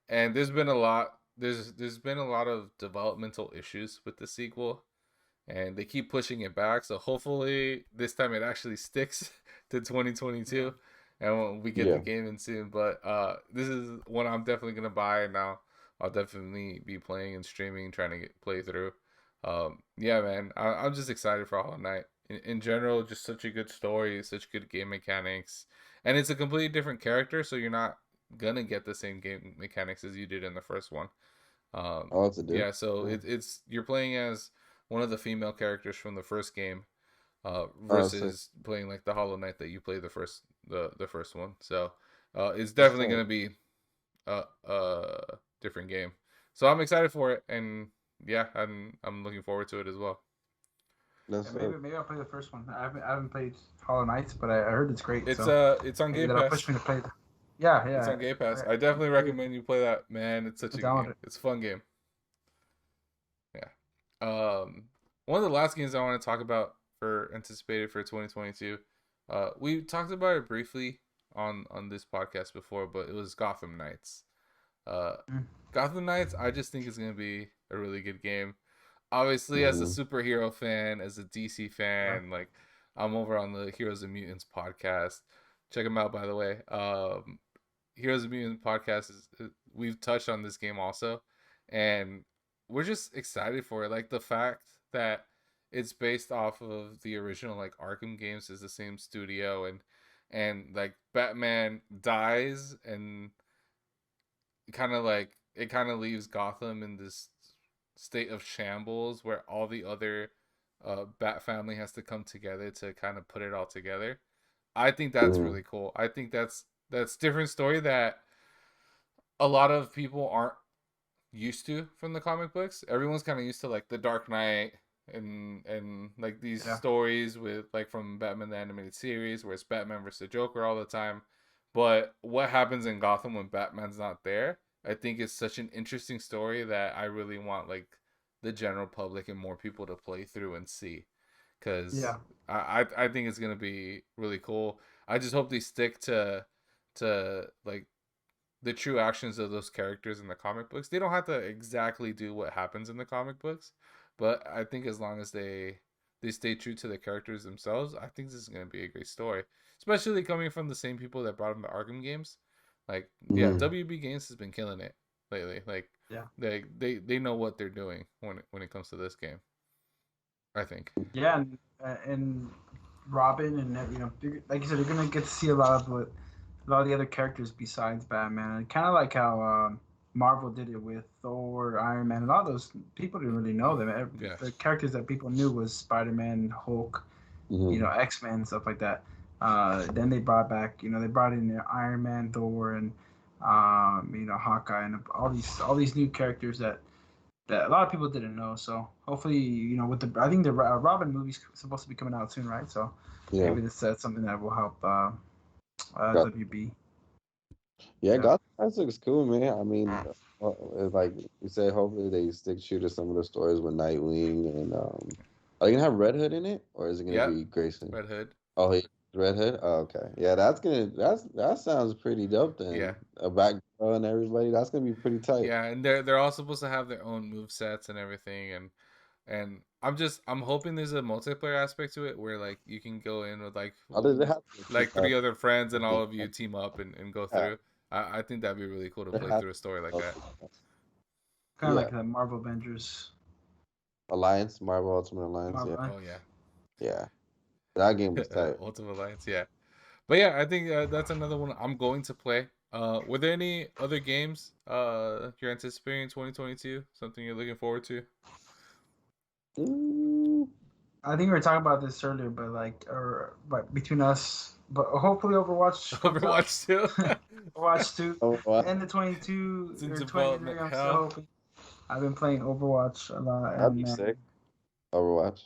And there's been a lot. There's been a lot of developmental issues with the sequel, and they keep pushing it back. So hopefully this time it actually sticks to 2022, and when we get the Yeah. game in soon. But this is one I'm definitely gonna buy, and now I'll definitely be playing and streaming, trying to play through. Yeah, man, I'm just excited for Hollow Knight. In general, just such a good story, such good game mechanics, and it's a completely different character, so you're not gonna get the same game mechanics as you did in the first one. Oh, it's a dude. Yeah, so Yeah. it's you're playing as one of the female characters from the first game, Oh, so versus playing like the Hollow Knight that you played the first one. So it's that's definitely tight. gonna be a different game. So I'm excited for it, and yeah, I'm looking forward to it as well. Yeah, That's maybe I'll play the first one. I haven't played Hollow Knights, but I heard it's great. It's So it's on maybe Game that'll push Pass. me to play it. Yeah, It's yeah. on Game Pass. I I'm definitely curious recommend you play that, man. It's such to a good download game. it. It's a fun game. Yeah. One of the last games I want to talk about for anticipated for 2022. We talked about it briefly on this podcast before, but it was Gotham Knights. Uh, Mm. Gotham Knights, I just think is gonna be a really good game. Obviously, as a mm-hmm. superhero fan, as a DC Yeah. fan, like I'm over on the Heroes and Mutants podcast. Check them out, by the way. Heroes and Mutants podcast we've touched on this game also, and we're just excited for it. Like the fact that it's based off of the original like Arkham games is the same studio, and like Batman dies and kind of like it kind of leaves Gotham in this state of shambles where all the other Bat family has to come together to kind of put it all together. I think that's Mm-hmm. really cool. I think that's different story that a lot of people aren't used to from the comic books. Everyone's kind of used to like the Dark Knight and like these Yeah. stories with like from Batman the animated series where it's Batman versus the Joker all the time. But what happens in Gotham when Batman's not there? I think it's such an interesting story that I really want like the general public and more people to play through and see, because Yeah. I think it's gonna be really cool. I just hope they stick to like the true actions of those characters in the comic books. They don't have to exactly do what happens in the comic books, but I think as long as they stay true to the characters themselves, I think this is going to be a great story, especially coming from the same people that brought in the Arkham games. Like, yeah, Mm-hmm. WB Games has been killing it lately. Like, Yeah. they know what they're doing when it comes to this game. I think. Yeah, and Robin and like you said, you're gonna get to see a lot of the other characters besides Batman, and kind of like how Marvel did it with Thor, Iron Man, and all those people didn't really know them. Yeah. The characters that people knew was Spider-Man, Hulk, Mm-hmm. X-Men, stuff like that. Then they brought back, they brought in Iron Man, Thor, and Hawkeye, and all these new characters that a lot of people didn't know. So hopefully, with I think the Robin movie's supposed to be coming out soon, right? So Yeah. maybe that's something that will help Got, WB. yeah, Yeah. Gotham Knights looks cool, man. I mean, it's like you say, hopefully they stick true to some of the stories with Nightwing and are you gonna have Red Hood in it, or is it gonna Yep. be Grayson? Red Hood. Oh, he Red Hood. Oh, okay, yeah, that sounds pretty dope. Yeah. Then a background and everybody, that's gonna be pretty tight. Yeah, and they're all supposed to have their own move sets and everything, and I'm hoping there's a multiplayer aspect to it where like you can go in with Oh, they have to, like three other friends and all of you team up and go yeah, through. I think that'd be really cool to they play have through a story like to, that. Kind of yeah, like the Marvel Avengers. Alliance, Marvel Ultimate Alliance. Yeah, Marvel. Oh yeah, yeah, that game was tight. Ultimate Alliance. Yeah, but yeah, I think that's another one I'm going to play. Were there any other games you're anticipating in 2022? Something you're looking forward to? Mm, I think we were talking about this earlier, but between us, but hopefully Overwatch comes out. Overwatch 2. Overwatch 2, oh, what? end of 22 It's in or development 23. I'm still hell. hoping. I've been playing Overwatch a lot, That'd and be man, sick. Overwatch.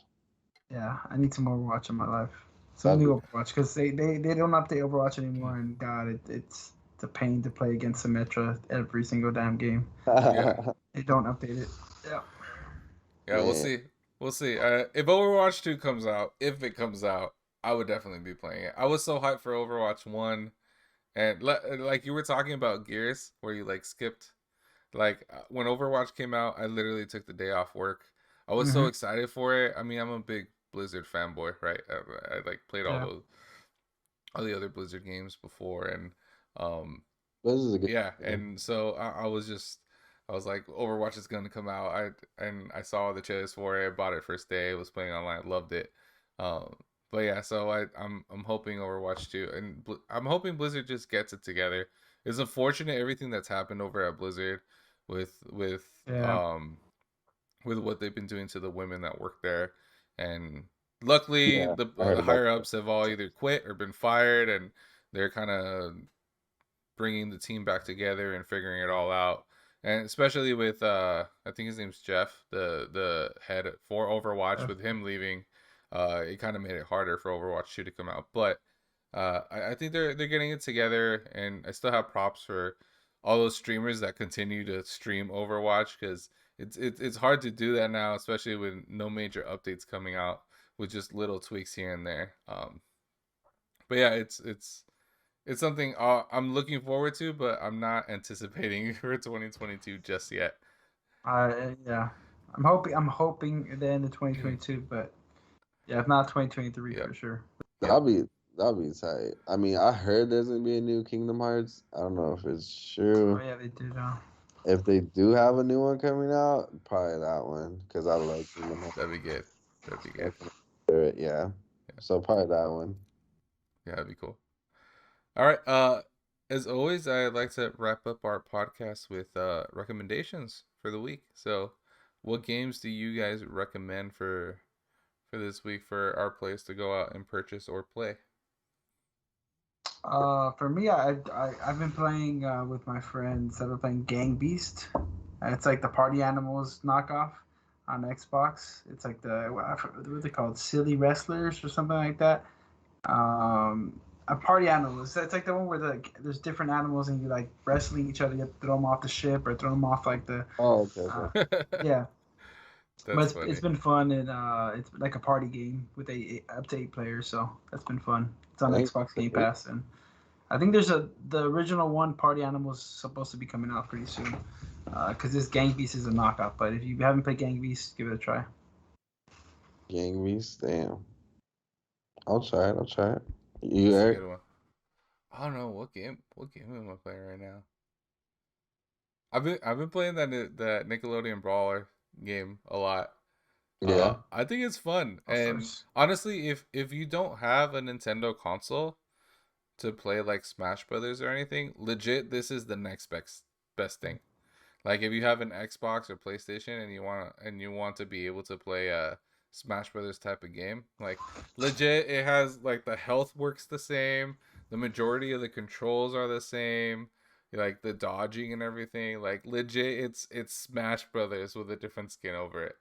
yeah, I need some Overwatch in my life. Some That'd new Overwatch because they don't update Overwatch anymore, and God, it's a pain to play against Symmetra every single damn game. Yeah. They don't update it. Yeah. Yeah, we'll Man, see. We'll see. If Overwatch 2 comes out, if it comes out, I would definitely be playing it. I was so hyped for Overwatch 1. And like you were talking about Gears, where you like skipped. Like when Overwatch came out, I literally took the day off work. I was so Mm-hmm. excited for it. I mean, I'm a big Blizzard fanboy, right? I like played Yeah. all the other Blizzard games before, and um, this is a good yeah, game. and so I was like, Overwatch is gonna come out. I saw the trailers for it. Bought it first day. Was playing online. Loved it. Um, but yeah, so I'm hoping Overwatch 2, and I'm hoping Blizzard just gets it together. It's unfortunate everything that's happened over at Blizzard with Yeah. um with what they've been doing to the women that work there, and luckily Yeah, I heard the about higher that. ups have all either quit or been fired, and they're kind of bringing the team back together and figuring it all out. And especially with I think his name's Jeff, the head for Overwatch. With him leaving, it kind of made it harder for Overwatch 2 to come out. But I think they're getting it together, and I still have props for all those streamers that continue to stream Overwatch, because it's hard to do that now, especially with no major updates coming out, with just little tweaks here and there. But yeah, it's something I'm looking forward to, but I'm not anticipating for 2022 just yet. Yeah. I'm hoping at the end of 2022, but yeah, if not 2023 Yep. for sure. Yep. That'll be that'll be tight. I mean, I heard there's gonna be a new Kingdom Hearts. I don't know if it's Oh true. yeah, they did. If they do have a new one coming out, probably that one because I love Kingdom Hearts. That'd be good. That'd be I good. can hear it, yeah. Yeah. So probably that one. Yeah, that'd be cool. All right. As always, I'd like to wrap up our podcast with recommendations for the week. So, what games do you guys recommend for this week for our players to go out and purchase or play? For me, I've been playing with my friends. I've been playing Gang Beast. It's like the Party Animals knockoff on Xbox. It's like what they called, Silly Wrestlers or something like that. A Party Animals. It's like the one where there's different animals and you like wrestling each other. You have to throw them off the ship or throw them off like the Oh, okay, uh, okay. yeah. But That's it's funny. been fun, and it's like a party game with up to 8 players. So that's been fun. It's on Thanks. Xbox Game Pass, and I think the original one, Party Animals, supposed to be coming out pretty soon. Because this Gang Beast is a knockoff. But if you haven't played Gang Beast, give it a try. Gang Beast, damn. I'll try it. I'll try it. You, That's a Eric? good one. I don't know what game. What game am I playing right now? I've been playing that Nickelodeon Brawler game a lot. Yeah. I think it's fun, Of and course. honestly, if you don't have a Nintendo console to play like Smash Brothers or anything, legit, this is the next best thing. Like if you have an Xbox or PlayStation and you want to be able to play a Smash Brothers type of game, like legit, it has like the health works the same, the majority of the controls are the same, like the dodging and everything. Like legit, it's Smash Brothers with a different skin over it.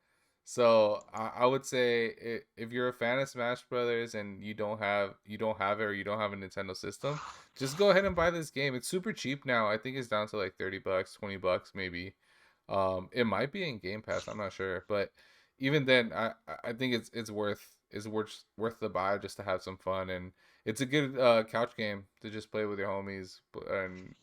So I would say if you're a fan of Smash Brothers and you don't have it, or you don't have a Nintendo system, just go ahead and buy this game. It's super cheap now. I think it's down to like $30, $20 maybe. It might be in Game Pass. I'm not sure, but even then, I think it's worth the buy just to have some fun, and it's a good couch game to just play with your homies and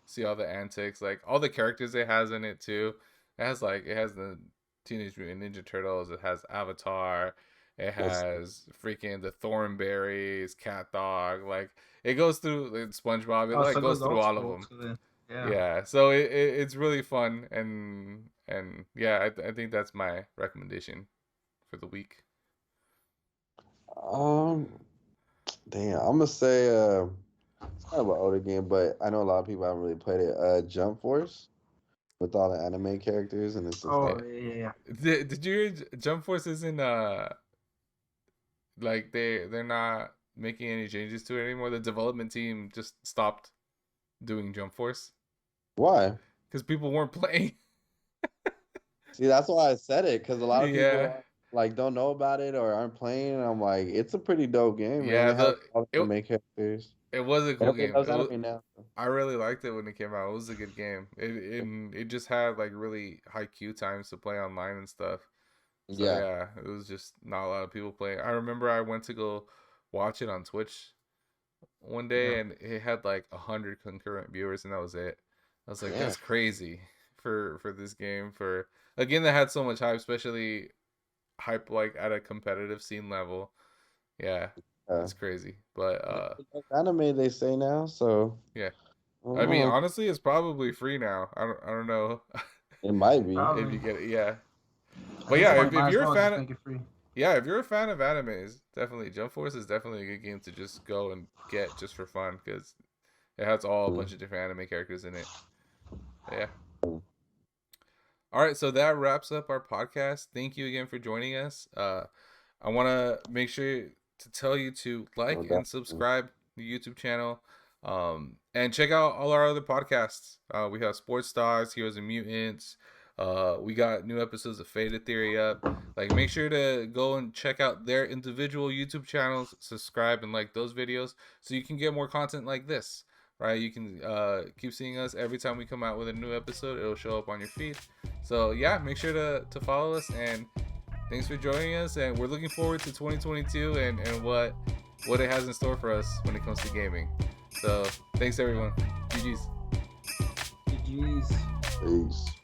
see all the antics, like all the characters it has in it too. It has the Teenage Mutant Ninja Turtles. It has Avatar. It That's has freaking the Thornberries, Cat Dog. Like it goes through SpongeBob. It Oh, like so it goes goes through old all of school. them. So then, yeah. Yeah, so it's really fun, and yeah, I think that's my recommendation for the week. um damn. I'm gonna say it's kind of an older game, but I know a lot of people haven't really played it. Jump Force. with all the anime characters, and it's just Oh like, yeah. Did you hear Jump Force isn't like they're not making any changes to it anymore? The development team just stopped doing Jump Force why? because people weren't playing. See, that's why I said it, because a lot of people Yeah, like don't know about it or aren't playing. And I'm like, it's a pretty dope game, man. yeah. It has all the It anime characters. it was a cool Everybody game. loves anime now. I really liked it when it came out. It was a good game. It just had like really high queue times to play online and stuff. So Yeah. yeah, it was just not a lot of people playing. I remember I went to go watch it on Twitch one day, and it had like 100 concurrent viewers, and that was it. I was like, Yeah. that's crazy for this game, for a game that had so much hype, especially hype like at a competitive scene level. Yeah, it's crazy. But Anime they say now, so yeah, I don't I mean, know. honestly, it's probably free now. I don't know It might be. Probably. if you get it. Yeah, but At this yeah, point, if might as you're a well fan just of, make it free. yeah, if you're a fan of animes, definitely Jump Force is definitely a good game to just go and get just for fun, because it has all a bunch of different anime characters in it. Yeah. All right, so that wraps up our podcast. Thank you again for joining us. I want to make sure to tell you to like and subscribe to the YouTube channel, and check out all our other podcasts. We have Sports Stars, Heroes and Mutants. We got new episodes of Faded Theory up. Like, make sure to go and check out their individual YouTube channels, subscribe and like those videos, so you can get more content like this. Right, you can keep seeing us every time we come out with a new episode. It'll show up on your feed. So yeah, make sure to follow us, and thanks for joining us. And we're looking forward to 2022 and what it has in store for us when it comes to gaming. So thanks everyone. GG's. GG's. Peace.